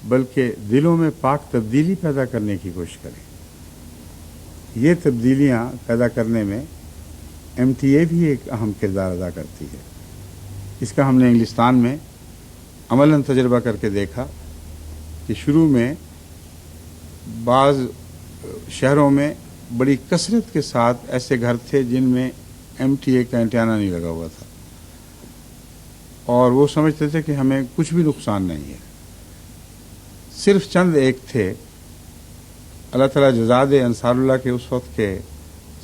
بلکہ دلوں میں پاک تبدیلی پیدا کرنے کی کوشش کریں. یہ تبدیلیاں پیدا کرنے میں MTA بھی ایک اہم کردار ادا کرتی ہے. اس کا ہم نے انگلستان میں عملاً تجربہ کر کے دیکھا کہ شروع میں بعض شہروں میں بڑی کثرت کے ساتھ ایسے گھر تھے جن میں MTA کا اینٹینا نہیں لگا ہوا تھا، اور وہ سمجھتے تھے کہ ہمیں کچھ بھی نقصان نہیں ہے. صرف چند ایک تھے، اللہ تعالیٰ جزا دے انصار اللہ کے اس وقت کے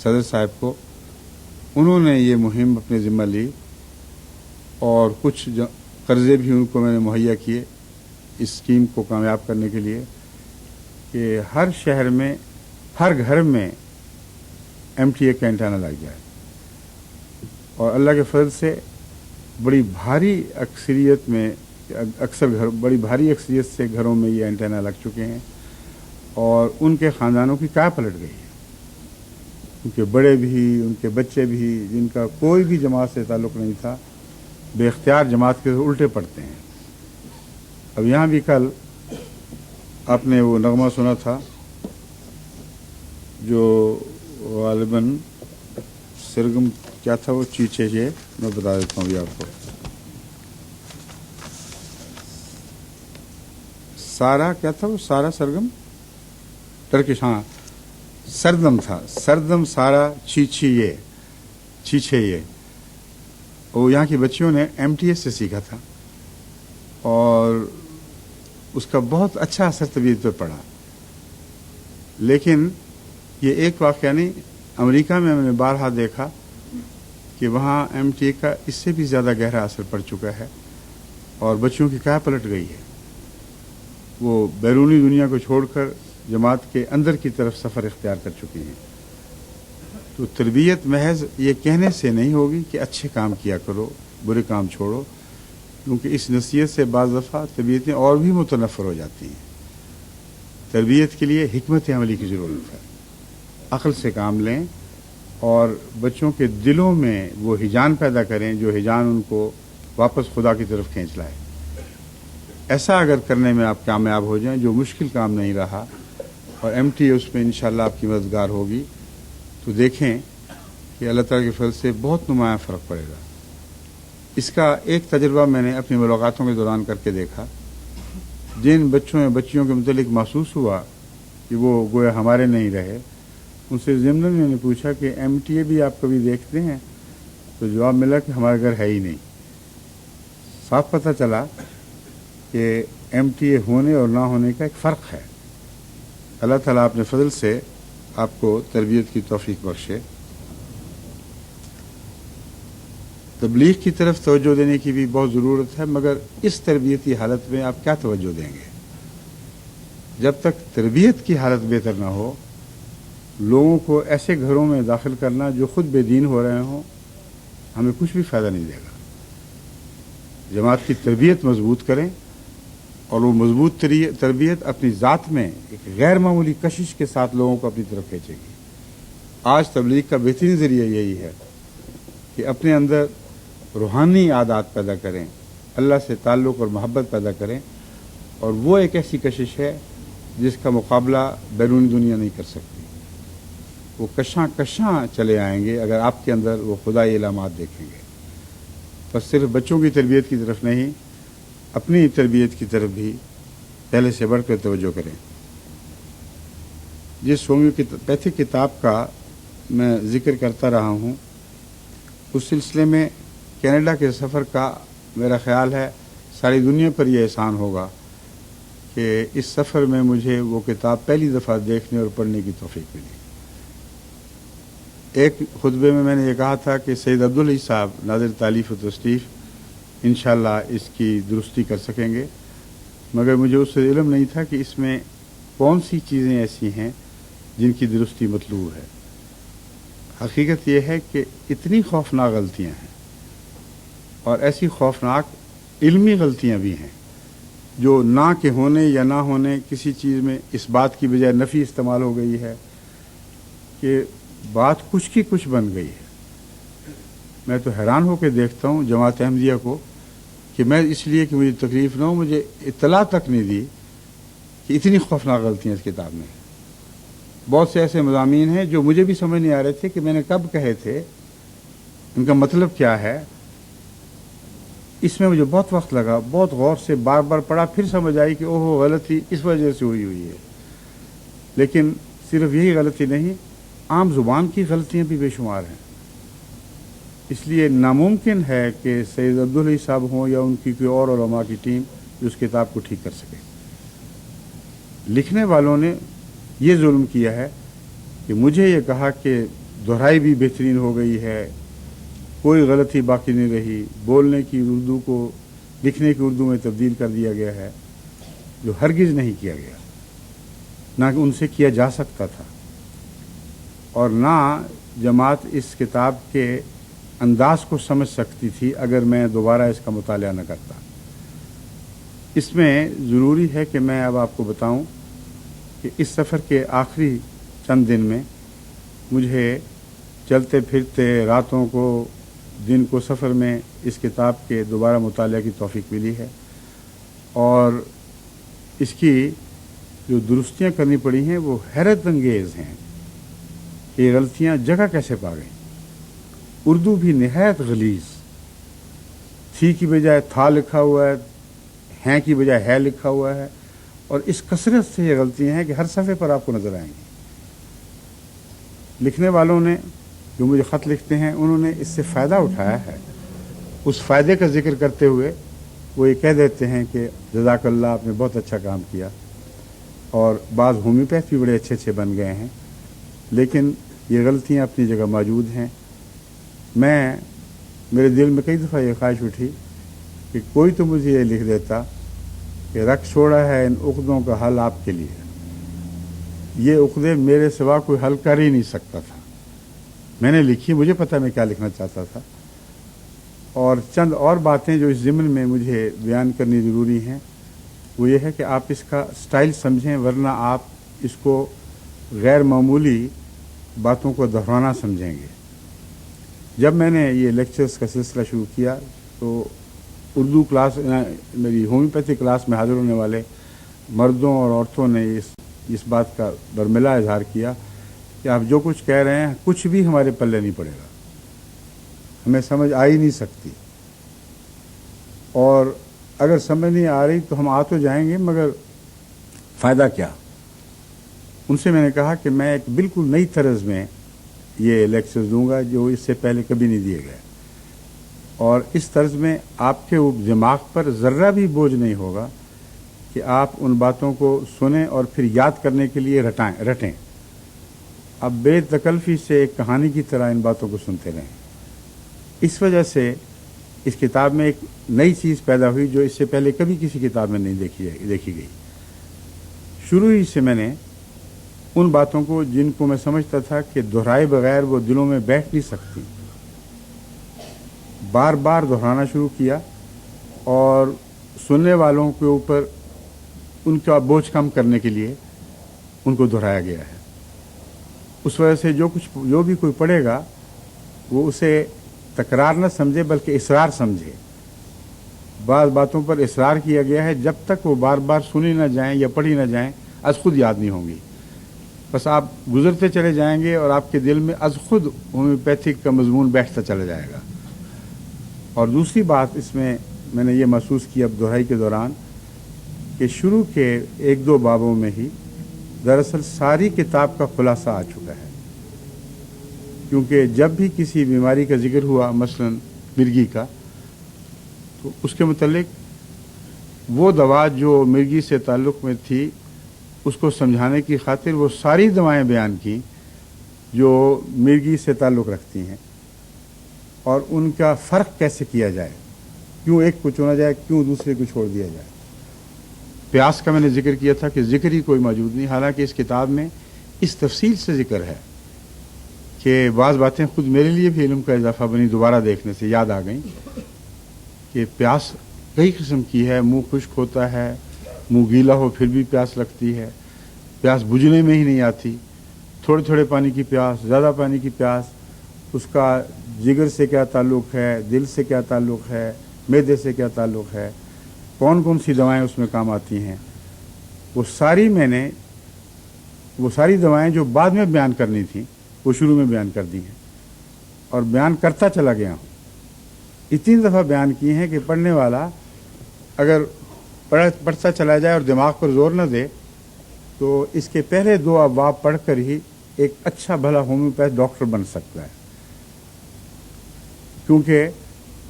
صدر صاحب کو، انہوں نے یہ مہم اپنے ذمہ لی اور کچھ قرضے بھی ان کو میں نے مہیا کیے اس اسکیم کو کامیاب کرنے کے لیے کہ ہر شہر میں ہر گھر میں MTA کا اینٹینا لگ جائے. اور اللہ کے فضل سے بڑی بھاری اکثریت میں بڑی بھاری اکثریت سے گھروں میں یہ اینٹینا لگ چکے ہیں، اور ان کے خاندانوں کی کیا پلٹ گئی ہے. ان کے بڑے بھی، ان کے بچے بھی، جن کا کوئی بھی جماعت سے تعلق نہیں تھا، بے اختیار جماعت کے الٹے پڑتے ہیں. اب یہاں بھی کل آپ نے وہ نغمہ سنا تھا جو غالباً سرگم کیا تھا، وہ چیچے یہ میں بتا دیتا ہوں آپ کو. سارا کیا تھا وہ، سارا سرگم ٹرکش، ہاں سردم تھا، سردم سارا چیچے یہ. وہ یہاں کی بچیوں نے MTA سے سیکھا تھا اور اس کا بہت اچھا اثر طبیعت پہ پڑا. لیکن یہ ایک واقعہ نہیں، امریکہ میں نے بارہا دیکھا کہ وہاں MTA کا اس سے بھی زیادہ گہرا اثر پڑ چکا ہے اور بچیوں کی کیا پلٹ گئی ہے. وہ بیرونی دنیا کو چھوڑ کر جماعت کے اندر کی طرف سفر اختیار کر چکی ہیں. تو تربیت محض یہ کہنے سے نہیں ہوگی کہ اچھے کام کیا کرو، برے کام چھوڑو، کیونکہ اس نصیحت سے بعض دفعہ طبیعتیں اور بھی متنفر ہو جاتی ہیں. تربیت کے لیے حکمت عملی کی ضرورت ہے. عقل سے کام لیں اور بچوں کے دلوں میں وہ ہیجان پیدا کریں جو ہیجان ان کو واپس خدا کی طرف کھینچ لائے. ایسا اگر کرنے میں آپ کامیاب ہو جائیں، جو مشکل کام نہیں رہا، اور MTA اس میں انشاءاللہ آپ کی مددگار ہوگی، تو دیکھیں کہ اللہ تعالیٰ کے فضل سے بہت نمایاں فرق پڑے گا. اس کا ایک تجربہ میں نے اپنی ملاقاتوں کے دوران کر کے دیکھا. جن بچیوں کے متعلق محسوس ہوا کہ وہ گویا ہمارے نہیں رہے، ان سے ضمن میں نے پوچھا کہ MTA بھی آپ کبھی دیکھتے ہیں؟ تو جواب ملا کہ ہمارے گھر ہے ہی نہیں. صاف پتہ چلا کہ MTA ہونے اور نہ ہونے کا ایک فرق ہے. اللہ تعالیٰ اپنے فضل سے آپ کو تربیت کی توفیق بخشے. تبلیغ کی طرف توجہ دینے کی بھی بہت ضرورت ہے، مگر اس تربیتی حالت میں آپ کیا توجہ دیں گے؟ جب تک تربیت کی حالت بہتر نہ ہو، لوگوں کو ایسے گھروں میں داخل کرنا جو خود بے دین ہو رہے ہوں، ہمیں کچھ بھی فائدہ نہیں دے گا. جماعت کی تربیت مضبوط کریں اور وہ مضبوط تربیت اپنی ذات میں ایک غیر معمولی کشش کے ساتھ لوگوں کو اپنی طرف کھینچے گی۔ آج تبلیغ کا بہترین ذریعہ یہی ہے کہ اپنے اندر روحانی عادات پیدا کریں، اللہ سے تعلق اور محبت پیدا کریں، اور وہ ایک ایسی کشش ہے جس کا مقابلہ بیرونی دنیا نہیں کر سکتی۔ وہ کشاں چلے آئیں گے اگر آپ کے اندر وہ خدائی علامات دیکھیں گے۔ بس صرف بچوں کی تربیت کی طرف نہیں، اپنی تربیت کی طرف بھی پہلے سے بڑھ کر توجہ کریں۔ جس ہومیوپیتھک کتاب کا میں ذکر کرتا رہا ہوں، اس سلسلے میں کینیڈا کے سفر کا میرا خیال ہے ساری دنیا پر یہ احسان ہوگا کہ اس سفر میں مجھے وہ کتاب پہلی دفعہ دیکھنے اور پڑھنے کی توفیق ملی۔ ایک خطبے میں نے یہ کہا تھا کہ سید عبدالعلی صاحب ناظر تالیف و تصنیف انشاءاللہ اس کی درستی کر سکیں گے، مگر مجھے اس سے علم نہیں تھا کہ اس میں کون سی چیزیں ایسی ہیں جن کی درستی مطلوب ہے۔ حقیقت یہ ہے کہ اتنی خوفناک غلطیاں ہیں، اور ایسی خوفناک علمی غلطیاں بھی ہیں جو نہ کے ہونے یا نہ ہونے کسی چیز میں اس بات کی بجائے نفی استعمال ہو گئی ہے کہ بات کچھ کی کچھ بن گئی ہے۔ میں تو حیران ہو کے دیکھتا ہوں جماعت احمدیہ کو کہ میں اس لیے کہ مجھے تکلیف نہ ہو، مجھے اطلاع تک نہیں دی کہ اتنی خوفناک غلطیاں اس کتاب میں۔ بہت سے ایسے مضامین ہیں جو مجھے بھی سمجھ نہیں آ رہے تھے کہ میں نے کب کہے تھے، ان کا مطلب کیا ہے۔ اس میں مجھے بہت وقت لگا، بہت غور سے بار بار پڑھا، پھر سمجھ آئی کہ اوہ غلطی اس وجہ سے ہوئی ہے۔ لیکن صرف یہی غلطی نہیں، عام زبان کی غلطیاں بھی بے شمار ہیں۔ اس لیے ناممکن ہے کہ سید عبدالعلی صاحب ہوں یا ان کی کوئی اور علماء کی ٹیم جو اس کتاب کو ٹھیک کر سکے۔ لکھنے والوں نے یہ ظلم کیا ہے کہ مجھے یہ کہا کہ دہرائی بھی بہترین ہو گئی ہے، کوئی غلطی باقی نہیں رہی، بولنے کی اردو کو لکھنے کی اردو میں تبدیل کر دیا گیا ہے، جو ہرگز نہیں کیا گیا، نہ کہ ان سے کیا جا سکتا تھا، اور نہ جماعت اس کتاب کے انداز کو سمجھ سکتی تھی اگر میں دوبارہ اس کا مطالعہ نہ کرتا۔ اس میں ضروری ہے کہ میں اب آپ کو بتاؤں کہ اس سفر کے آخری چند دن میں مجھے چلتے پھرتے راتوں کو دن کو سفر میں اس کتاب کے دوبارہ مطالعہ کی توفیق ملی ہے، اور اس کی جو درستیاں کرنی پڑی ہیں وہ حیرت انگیز ہیں کہ یہ غلطیاں جگہ کیسے پا گئیں۔ اردو بھی نہایت غلیظ، تھی کی بجائے تھا لکھا ہوا ہے، ہیں کی بجائے ہے لکھا ہوا ہے، اور اس کثرت سے یہ غلطیاں ہیں کہ ہر صفحے پر آپ کو نظر آئیں گی۔ لکھنے والوں نے جو مجھے خط لکھتے ہیں انہوں نے اس سے فائدہ اٹھایا ہے، اس فائدے کا ذکر کرتے ہوئے وہ یہ کہہ دیتے ہیں کہ جزاک اللہ، آپ نے بہت اچھا کام کیا، اور بعض ہومیوپیتھ بھی بڑے اچھے بن گئے ہیں، لیکن یہ غلطیاں اپنی جگہ موجود ہیں۔ میرے دل میں کئی دفعہ یہ خواہش اٹھی کہ کوئی تو مجھے یہ لکھ دیتا کہ رکھ چھوڑا ہے ان عقدوں کا حل آپ کے لیے۔ یہ عقدے میرے سوا کوئی حل کر ہی نہیں سکتا تھا۔ میں نے لکھی، مجھے پتہ میں کیا لکھنا چاہتا تھا، اور چند اور باتیں جو اس ضمن میں مجھے بیان کرنی ضروری ہیں وہ یہ ہے کہ آپ اس کا سٹائل سمجھیں، ورنہ آپ اس کو غیر معمولی باتوں کو دہرانا سمجھیں گے۔ جب میں نے یہ لیکچرز کا سلسلہ شروع کیا تو اردو کلاس، میری ہومیوپیتھی کلاس میں حاضر ہونے والے مردوں اور عورتوں نے اس بات کا برملا اظہار کیا کہ آپ جو کچھ کہہ رہے ہیں کچھ بھی ہمارے پلے نہیں پڑے گا، ہمیں سمجھ آ ہی نہیں سکتی، اور اگر سمجھ نہیں آ رہی تو ہم آ تو جائیں گے مگر فائدہ کیا۔ ان سے میں نے کہا کہ میں ایک بالکل نئی طرز میں یہ لیکچرز دوں گا جو اس سے پہلے کبھی نہیں دیے گئے، اور اس طرز میں آپ کے دماغ پر ذرہ بھی بوجھ نہیں ہوگا کہ آپ ان باتوں کو سنیں اور پھر یاد کرنے کے لیے رٹیں۔ اب بے تکلفی سے ایک کہانی کی طرح ان باتوں کو سنتے رہیں۔ اس وجہ سے اس کتاب میں ایک نئی چیز پیدا ہوئی جو اس سے پہلے کبھی کسی کتاب میں نہیں دیکھی گئی۔ شروع ہی سے میں نے ان باتوں کو جن کو میں سمجھتا تھا کہ دہرائے بغیر وہ دلوں میں بیٹھ نہیں سکتی، بار بار دہرانا شروع کیا، اور سننے والوں کے اوپر ان کا بوجھ کم کرنے کے لیے ان کو دہرایا گیا ہے. اس وجہ سے جو بھی کوئی پڑھے گا وہ اسے تکرار نہ سمجھے بلکہ اصرار سمجھے. بعض باتوں پر اصرار کیا گیا ہے، جب تک وہ بار بار سنی نہ جائیں یا پڑھی نہ جائیں از خود یاد نہیں ہوں گی. بس آپ گزرتے چلے جائیں گے اور آپ کے دل میں از خود ہومیوپیتھک کا مضمون بیٹھتا چلا جائے گا. اور دوسری بات اس میں نے یہ محسوس کی اب دہرائی کے دوران کہ شروع کے 1-2 بابوں میں ہی دراصل ساری کتاب کا خلاصہ آ چکا ہے. کیونکہ جب بھی کسی بیماری کا ذکر ہوا، مثلا مرگی کا، تو اس کے متعلق وہ دوا جو مرگی سے تعلق میں تھی اس کو سمجھانے کی خاطر وہ ساری دوائیں بیان کی جو مرگی سے تعلق رکھتی ہیں اور ان کا فرق کیسے کیا جائے، کیوں ایک کو چنا جائے، کیوں دوسرے کو چھوڑ دیا جائے. پیاس کا میں نے ذکر کیا تھا کہ ذکر ہی کوئی موجود نہیں، حالانکہ اس کتاب میں اس تفصیل سے ذکر ہے کہ بعض باتیں خود میرے لیے بھی علم کا اضافہ بنی، دوبارہ دیکھنے سے یاد آ گئیں کہ پیاس کئی قسم کی ہے. منہ خشک ہوتا ہے، منہ گیلا ہو پھر بھی پیاس لگتی ہے، پیاس بجھنے میں ہی نہیں آتی، تھوڑے تھوڑے پانی کی پیاس، زیادہ پانی کی پیاس، اس کا جگر سے کیا تعلق ہے، دل سے کیا تعلق ہے، معدے سے کیا تعلق ہے، کون کون سی دوائیں اس میں کام آتی ہیں. وہ ساری دوائیں جو بعد میں بیان کرنی تھیں وہ شروع میں بیان کر دی ہیں اور بیان کرتا چلا گیا ہوں. اتنی دفعہ بیان کی ہیں کہ پڑھنے والا اگر پڑھتا چلا جائے اور دماغ پر زور نہ دے تو اس کے پہلے 2 ابواب پڑھ کر ہی ایک اچھا بھلا ہومیوپیتھ ڈاکٹر بن سکتا ہے. کیونکہ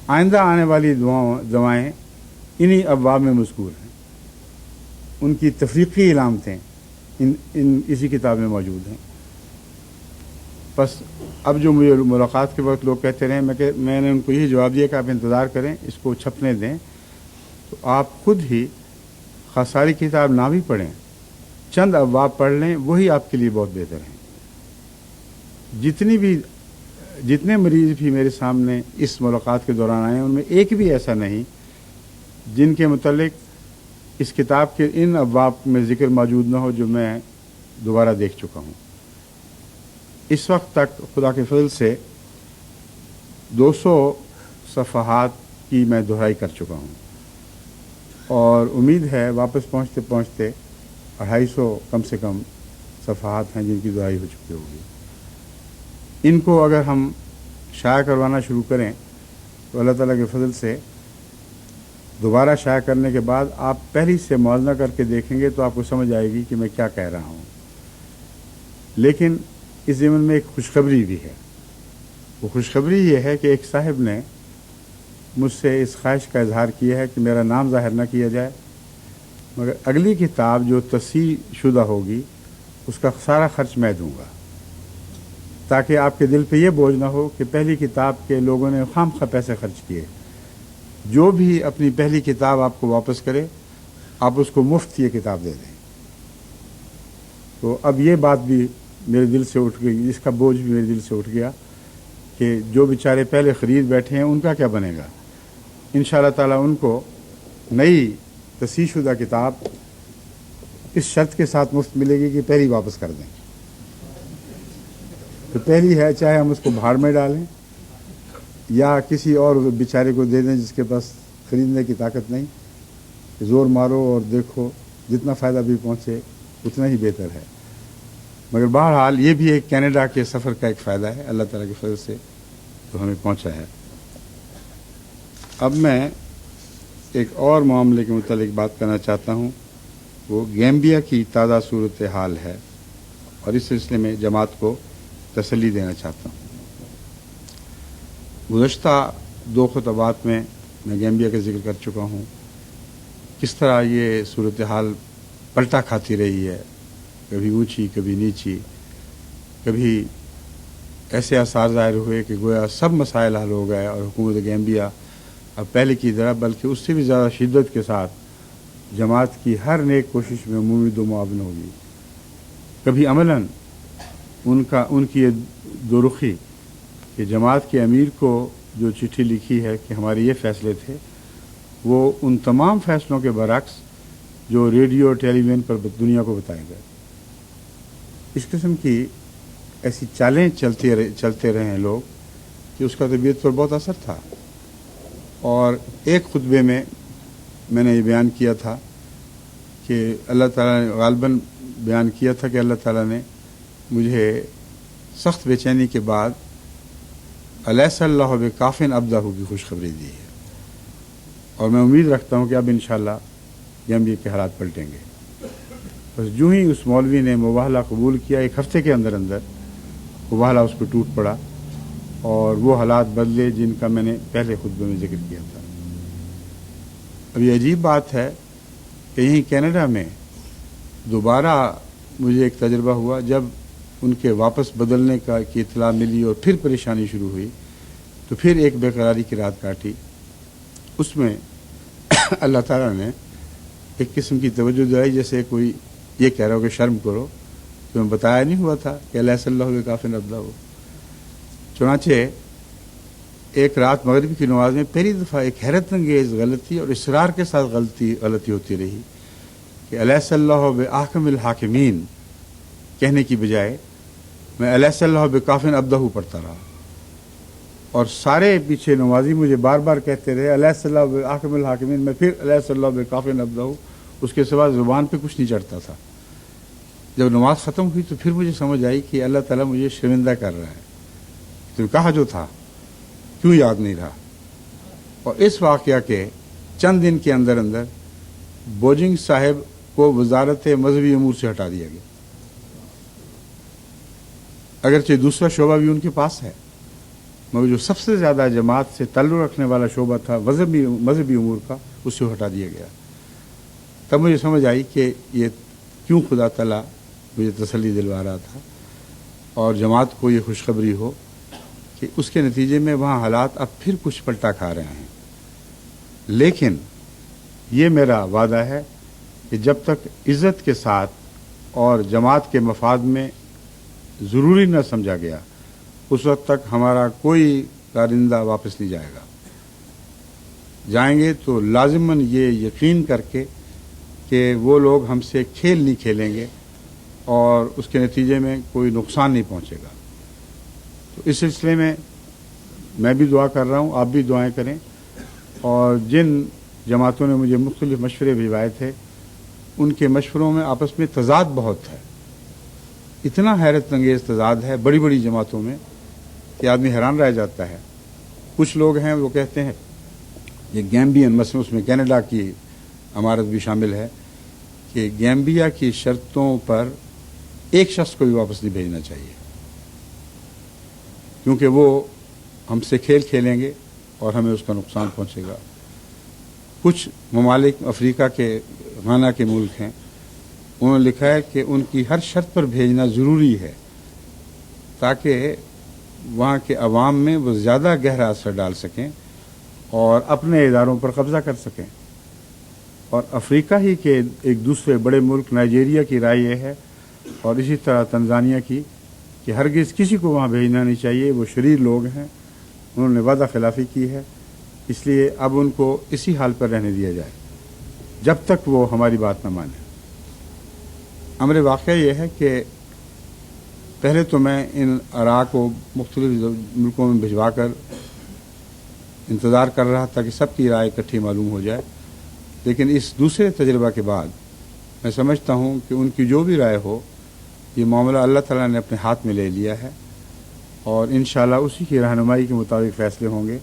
آئندہ آنے والی دوائیں انہی ابواب میں مذکور ہیں، ان کی تفریقی علامتیں اسی کتاب میں موجود ہیں. بس اب جو مجھے ملاقات کے وقت لوگ کہتے رہے، میں نے ان کو یہی جواب دیا کہ آپ انتظار کریں، اس کو چھپنے دیں تو آپ خود ہی ساری کتاب نہ بھی پڑھیں، چند ابواب پڑھ لیں، وہی آپ کے لیے بہت بہتر ہیں. جتنے مریض بھی میرے سامنے اس ملاقات کے دوران آئے ان میں ایک بھی ایسا نہیں جن کے متعلق اس کتاب کے ان ابواب میں ذکر موجود نہ ہو جو میں دوبارہ دیکھ چکا ہوں. اس وقت تک خدا کے فضل سے 200 صفحات کی میں دہرائی کر چکا ہوں اور امید ہے واپس پہنچتے پہنچتے 250 کم سے کم صفحات ہیں جن کی دہرائی ہو چکی ہوگی. ان کو اگر ہم شائع کروانا شروع کریں تو اللہ تعالیٰ کے فضل سے دوبارہ شائع کرنے کے بعد آپ پہلی سے موازنہ کر کے دیکھیں گے تو آپ کو سمجھ آئے گی کہ میں کیا کہہ رہا ہوں. لیکن اس ضمن میں ایک خوشخبری بھی ہے. وہ خوشخبری یہ ہے کہ ایک صاحب نے مجھ سے اس خواہش کا اظہار کیا ہے کہ میرا نام ظاہر نہ کیا جائے، مگر اگلی کتاب جو تصحیح شدہ ہوگی اس کا سارا خرچ میں دوں گا، تاکہ آپ کے دل پہ یہ بوجھ نہ ہو کہ پہلی کتاب کے لوگوں نے خام خواہ پیسے خرچ کیے. جو بھی اپنی پہلی کتاب آپ کو واپس کرے آپ اس کو مفت یہ کتاب دے دیں. تو اب یہ بات بھی میرے دل سے اٹھ گئی، اس کا بوجھ بھی میرے دل سے اٹھ گیا کہ جو بیچارے پہلے خرید بیٹھے ہیں ان کا کیا بنے گا. انشاءاللہ تعالیٰ ان کو نئی تصحیح شدہ کتاب اس شرط کے ساتھ مفت ملے گی کہ پہلی واپس کر دیں. تو پہلی ہے چاہے ہم اس کو بھاڑ میں ڈالیں یا کسی اور بیچارے کو دے دیں جس کے پاس خریدنے کی طاقت نہیں، زور مارو اور دیکھو، جتنا فائدہ بھی پہنچے اتنا ہی بہتر ہے. مگر بہرحال یہ بھی ایک کینیڈا کے سفر کا ایک فائدہ ہے، اللہ تعالیٰ کے فضل سے تو ہمیں پہنچا ہے. اب میں ایک اور معاملے کے متعلق بات کرنا چاہتا ہوں، وہ گیمبیا کی تازہ صورتحال ہے اور اس سلسلے میں جماعت کو تسلی دینا چاہتا ہوں. گزشتہ 2 خطبات میں گیمبیا کا ذکر کر چکا ہوں، کس طرح یہ صورتحال پلٹا کھاتی رہی ہے، کبھی اونچی کبھی نیچی، کبھی ایسے آثار ظاہر ہوئے کہ گویا سب مسائل حل ہو گئے اور حکومت گیمبیا اب پہلے کی طرح بلکہ اس سے بھی زیادہ شدت کے ساتھ جماعت کی ہر نیک کوشش میں ممید و معاون ہوگی. کبھی عملاً ان کی یہ دو رخی کہ جماعت کے امیر کو جو چٹھی لکھی ہے کہ ہمارے یہ فیصلے تھے، وہ ان تمام فیصلوں کے برعکس جو ریڈیو اور ٹیلی ویژن پر دنیا کو بتائے گئے. اس قسم کی ایسی چالیں چلتے رہے ہیں لوگ کہ اس کا طبیعت پر بہت اثر تھا. اور ایک خطبے میں نے یہ بیان کیا تھا کہ اللہ تعالیٰ نے غالباً بیان کیا تھا کہ اللہ تعالیٰ نے مجھے سخت بے چینی کے بعد الیس اللہ بکافٍ عبدہ کی خوشخبری دی ہے، اور میں امید رکھتا ہوں کہ اب انشاءاللہ گیمبیا کے حالات پلٹیں گے. بس جو ہی اس مولوی نے مباہلہ قبول کیا، ایک ہفتے کے اندر مباہلہ اس پہ ٹوٹ پڑا اور وہ حالات بدلے جن کا میں نے پہلے خطبے میں ذکر کیا تھا. اب یہ عجیب بات ہے کہ یہیں کینیڈا میں دوبارہ مجھے ایک تجربہ ہوا جب ان کے واپس بدلنے کی اطلاع ملی اور پھر پریشانی شروع ہوئی تو پھر ایک بے قراری کی رات کاٹی. اس میں اللہ تعالیٰ نے ایک قسم کی توجہ دلائی، جیسے کوئی یہ کہہ رہا ہو کہ شرم کرو، تمہیں بتایا نہیں ہوا تھا کہ اللہ صلی اللہ بکافٍ عبدہ ہو. چنانچہ ایک رات مغرب کی نماز میں پہلی دفعہ ایک حیرت انگیز غلطی اور اصرار کے ساتھ غلطی ہوتی رہی کہ الیس اللہ بأحکم الحاکمین کہنے کی بجائے میں الیس اللہ بکافٍ عبدہ پڑھتا رہا، اور سارے پیچھے نمازی مجھے بار بار کہتے رہے الیس اللہ بأحکم الحاکمین، میں پھر الیس اللہ بکافٍ عبدہ، اس کے سوا زبان پہ کچھ نہیں چڑھتا تھا. جب نماز ختم ہوئی تو پھر مجھے سمجھ آئی کہ اللہ تعالیٰ مجھے شرمندہ کر رہا ہے، تو کہا جو تھا کیوں یاد نہیں رہا. اور اس واقعہ کے چند دن کے اندر بوجنگ صاحب کو وزارت مذہبی امور سے ہٹا دیا گیا، اگرچہ دوسرا شعبہ بھی ان کے پاس ہے، مگر جو سب سے زیادہ جماعت سے تعلق رکھنے والا شعبہ تھا مذہبی امور کا، اس سے ہٹا دیا گیا. تب مجھے سمجھ آئی کہ یہ کیوں خدا تعالیٰ مجھے تسلی دلوا رہا تھا اور جماعت کو یہ خوشخبری ہو کہ اس کے نتیجے میں وہاں حالات اب پھر کچھ پلٹا کھا رہے ہیں. لیکن یہ میرا وعدہ ہے کہ جب تک عزت کے ساتھ اور جماعت کے مفاد میں ضروری نہ سمجھا گیا، اس وقت تک ہمارا کوئی کارندہ واپس نہیں جائے گا. جائیں گے تو لازماً یہ یقین کر کے کہ وہ لوگ ہم سے کھیل نہیں کھیلیں گے اور اس کے نتیجے میں کوئی نقصان نہیں پہنچے گا. تو اس سلسلے میں بھی دعا کر رہا ہوں، آپ بھی دعائیں کریں. اور جن جماعتوں نے مجھے مختلف مشورے بھجوائے تھے، ان کے مشوروں میں آپس میں تضاد بہت ہے، اتنا حیرت انگیز تضاد ہے بڑی بڑی جماعتوں میں کہ آدمی حیران رہ جاتا ہے. کچھ لوگ ہیں وہ کہتے ہیں یہ گیمبین، مثلا اس میں کینیڈا کی عمارت بھی شامل ہے، کہ گیمبیا کی شرطوں پر ایک شخص کو بھی واپس نہیں بھیجنا چاہیے کیونکہ وہ ہم سے کھیل کھیلیں گے اور ہمیں اس کا نقصان پہنچے گا. کچھ ممالک افریقہ کے غانا کے ملک ہیں، انہوں نے لکھا ہے کہ ان کی ہر شرط پر بھیجنا ضروری ہے تاکہ وہاں کے عوام میں وہ زیادہ گہرا اثر ڈال سکیں اور اپنے اداروں پر قبضہ کر سکیں. اور افریقہ ہی کے ایک دوسرے بڑے ملک نائجیریا کی رائے یہ ہے، اور اسی طرح تنزانیہ کی، کہ ہرگز کسی کو وہاں بھیجنا نہیں چاہیے. وہ شریر لوگ ہیں، انہوں نے وعدہ خلافی کی ہے، اس لیے اب ان کو اسی حال پر رہنے دیا جائے جب تک وہ ہماری بات نہ مانے. امر واقعہ یہ ہے کہ پہلے تو میں ان آراء کو مختلف ملکوں میں بھجوا کر انتظار کر رہا تھا کہ سب کی رائے اکٹھی معلوم ہو جائے، لیکن اس دوسرے تجربہ کے بعد میں سمجھتا ہوں کہ ان کی جو بھی رائے ہو، یہ معاملہ اللہ تعالیٰ نے اپنے ہاتھ میں لے لیا ہے اور انشاءاللہ اسی کی رہنمائی کے مطابق فیصلے ہوں گے.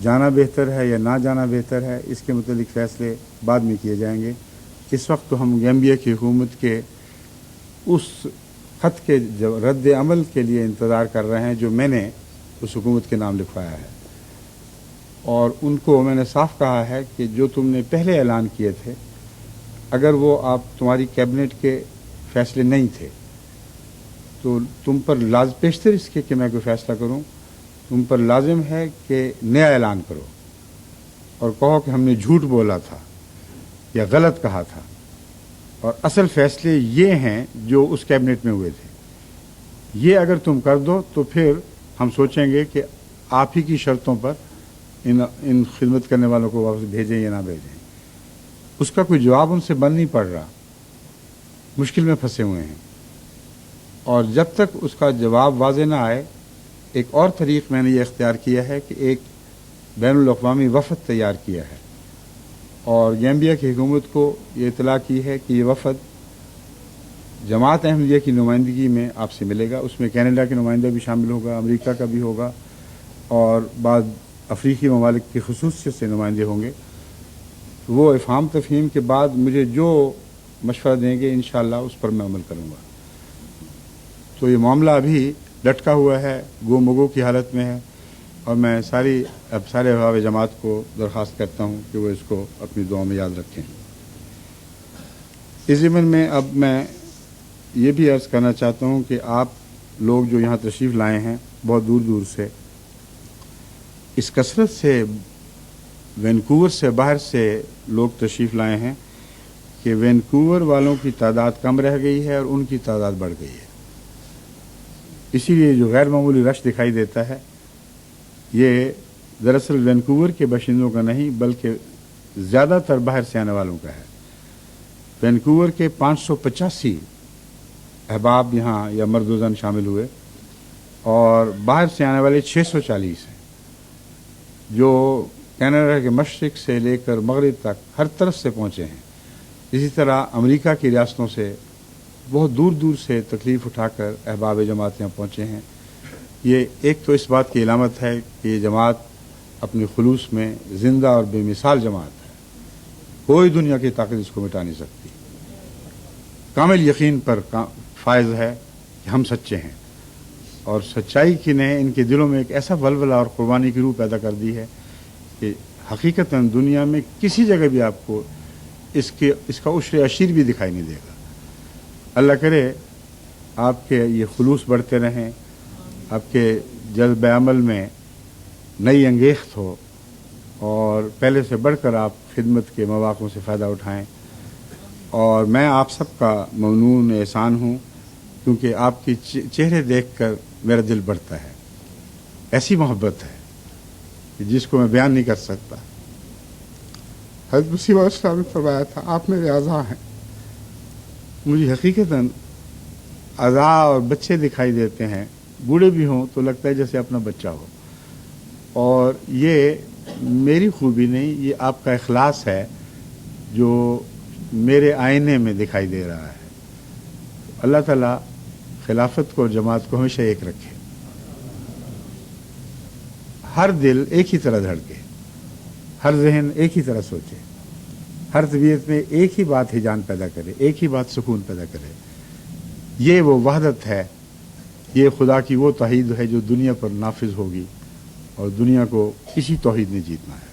جانا بہتر ہے یا نہ جانا بہتر ہے، اس کے متعلق فیصلے بعد میں کیے جائیں گے. اس وقت تو ہم گیمبیا کی حکومت کے اس خط کے رد عمل کے لیے انتظار کر رہے ہیں جو میں نے اس حکومت کے نام لکھوایا ہے، اور ان کو میں نے صاف کہا ہے کہ جو تم نے پہلے اعلان کیے تھے، اگر وہ تمہاری کیبنٹ کے فیصلے نہیں تھے تو تم پر پیشتر اس کے کہ میں کوئی فیصلہ کروں، تم پر لازم ہے کہ نیا اعلان کرو اور کہو کہ ہم نے جھوٹ بولا تھا یا غلط کہا تھا، اور اصل فیصلے یہ ہیں جو اس کیبنٹ میں ہوئے تھے. یہ اگر تم کر دو تو پھر ہم سوچیں گے کہ آپ ہی کی شرطوں پر ان خدمت کرنے والوں کو واپس بھیجیں یا نہ بھیجیں. اس کا کوئی جواب ان سے بن نہیں پڑ رہا، مشکل میں پھنسے ہوئے ہیں، اور جب تک اس کا جواب واضح نہ آئے ایک اور طریق میں نے یہ اختیار کیا ہے کہ ایک بین الاقوامی وفد تیار کیا ہے، اور گیمبیا کی حکومت کو یہ اطلاع کی ہے کہ یہ وفد جماعت احمدیہ کی نمائندگی میں آپ سے ملے گا، اس میں کینیڈا کے نمائندہ بھی شامل ہوگا، امریکہ کا بھی ہوگا، اور بعض افریقی ممالک کی خصوصیت سے نمائندے ہوں گے۔ وہ افہام تفہیم کے بعد مجھے جو مشورہ دیں گے انشاءاللہ اس پر میں عمل کروں گا۔ تو یہ معاملہ ابھی لٹکا ہوا ہے، گو مگو کی حالت میں ہے، اور میں سارے احباب جماعت کو درخواست کرتا ہوں کہ وہ اس کو اپنی دعاؤں میں یاد رکھیں۔ اس ضمن میں اب میں یہ بھی عرض کرنا چاہتا ہوں کہ آپ لوگ جو یہاں تشریف لائے ہیں بہت دور دور سے، اس کثرت سے وینکوور سے باہر سے لوگ تشریف لائے ہیں کہ وینکوور والوں کی تعداد کم رہ گئی ہے اور ان کی تعداد بڑھ گئی ہے۔ اسی لیے جو غیر معمولی رش دکھائی دیتا ہے یہ دراصل وینکوور کے باشندوں کا نہیں بلکہ زیادہ تر باہر سے آنے والوں کا ہے۔ وینکوور کے 585 احباب یہاں یا مرد و زن شامل ہوئے، اور باہر سے آنے والے 640 ہیں جو کینیڈا کے مشرق سے لے کر مغرب تک ہر طرف سے پہنچے ہیں۔ اسی طرح امریکہ کی ریاستوں سے بہت دور دور سے تکلیف اٹھا کر احباب جماعت یہاں پہنچے ہیں۔ یہ ایک تو اس بات کی علامت ہے کہ یہ جماعت اپنے خلوص میں زندہ اور بے مثال جماعت ہے، کوئی دنیا کی طاقت اس کو مٹا نہیں سکتی۔ کامل یقین پر فائز ہے کہ ہم سچے ہیں، اور سچائی کی نے ان کے دلوں میں ایک ایسا ولولہ اور قربانی کی روح پیدا کر دی ہے کہ حقیقتاً دنیا میں کسی جگہ بھی آپ کو اس کا عشر عشیر بھی دکھائی نہیں دے گا۔ اللہ کرے آپ کے یہ خلوص بڑھتے رہیں، آپ کے جذب عمل میں نئی انگیخت ہو، اور پہلے سے بڑھ کر آپ خدمت کے مواقع سے فائدہ اٹھائیں۔ اور میں آپ سب کا ممنون احسان ہوں، کیونکہ آپ کے چہرے دیکھ کر میرا دل بڑھتا ہے، ایسی محبت ہے کہ جس کو میں بیان نہیں کر سکتا۔ حضرت مسیح موعود صاحب نے فرمایا تھا آپ میرے اعضاء ہیں، مجھے حقیقتاً اعضاء اور بچے دکھائی دیتے ہیں، بوڑھے بھی ہوں تو لگتا ہے جیسے اپنا بچہ ہو، اور یہ میری خوبی نہیں، یہ آپ کا اخلاص ہے جو میرے آئینے میں دکھائی دے رہا ہے۔ اللہ تعالیٰ خلافت کو اور جماعت کو ہمیشہ ایک رکھے، ہر دل ایک ہی طرح دھڑکے، ہر ذہن ایک ہی طرح سوچے، ہر طبیعت میں ایک ہی بات ہیجان پیدا کرے، ایک ہی بات سکون پیدا کرے۔ یہ وہ وحدت ہے، یہ خدا کی وہ توحید ہے جو دنیا پر نافذ ہوگی، اور دنیا کو اسی توحید نے جیتنا ہے۔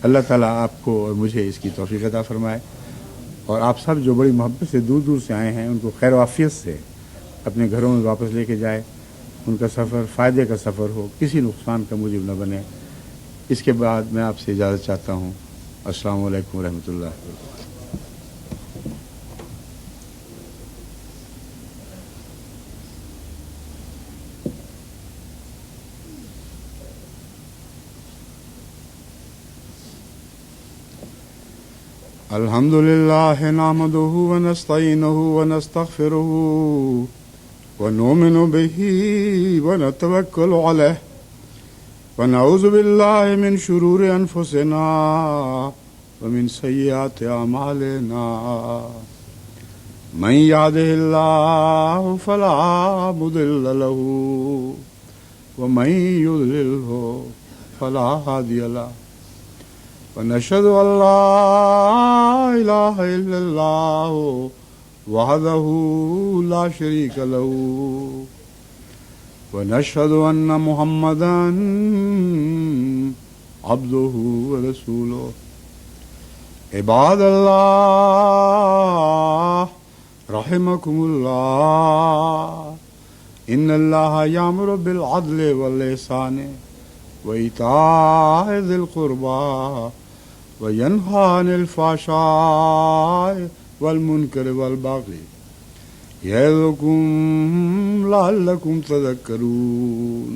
اللہ تعالیٰ آپ کو اور مجھے اس کی توفیق عطا فرمائے، اور آپ سب جو بڑی محبت سے دور دور سے آئے ہیں ان کو خیر و عافیت سے اپنے گھروں میں واپس لے کے جائے، ان کا سفر فائدے کا سفر ہو، کسی نقصان کا موجب نہ بنے۔ اس کے بعد میں آپ سے اجازت چاہتا ہوں۔ السلام علیکم ورحمۃ اللہ۔ الحمد لله نحمده ونستعينه ونستغفره ونؤمن به ونتوكل عليه ونعوذ بالله من شرور أنفسنا ومن سيئات أعمالنا من يهده الله فلا مضل له ومن يضلله فلا هادي له ونشهد أن لا إله إلا الله وحده لا شريك له ونشهد أن محمدا عبده ورسوله عباد الله رحمكم الله إن الله يأمر بالعدل والإحسان وإيتاء ذي القربى وينهى عن الفحشاء والمنكر والبغي يعظكم لعلكم تذكرون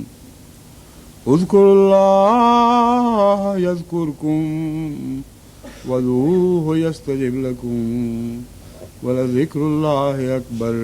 اذكروا الله يذكركم وادعوه يستجب لكم ولذكر الله أكبر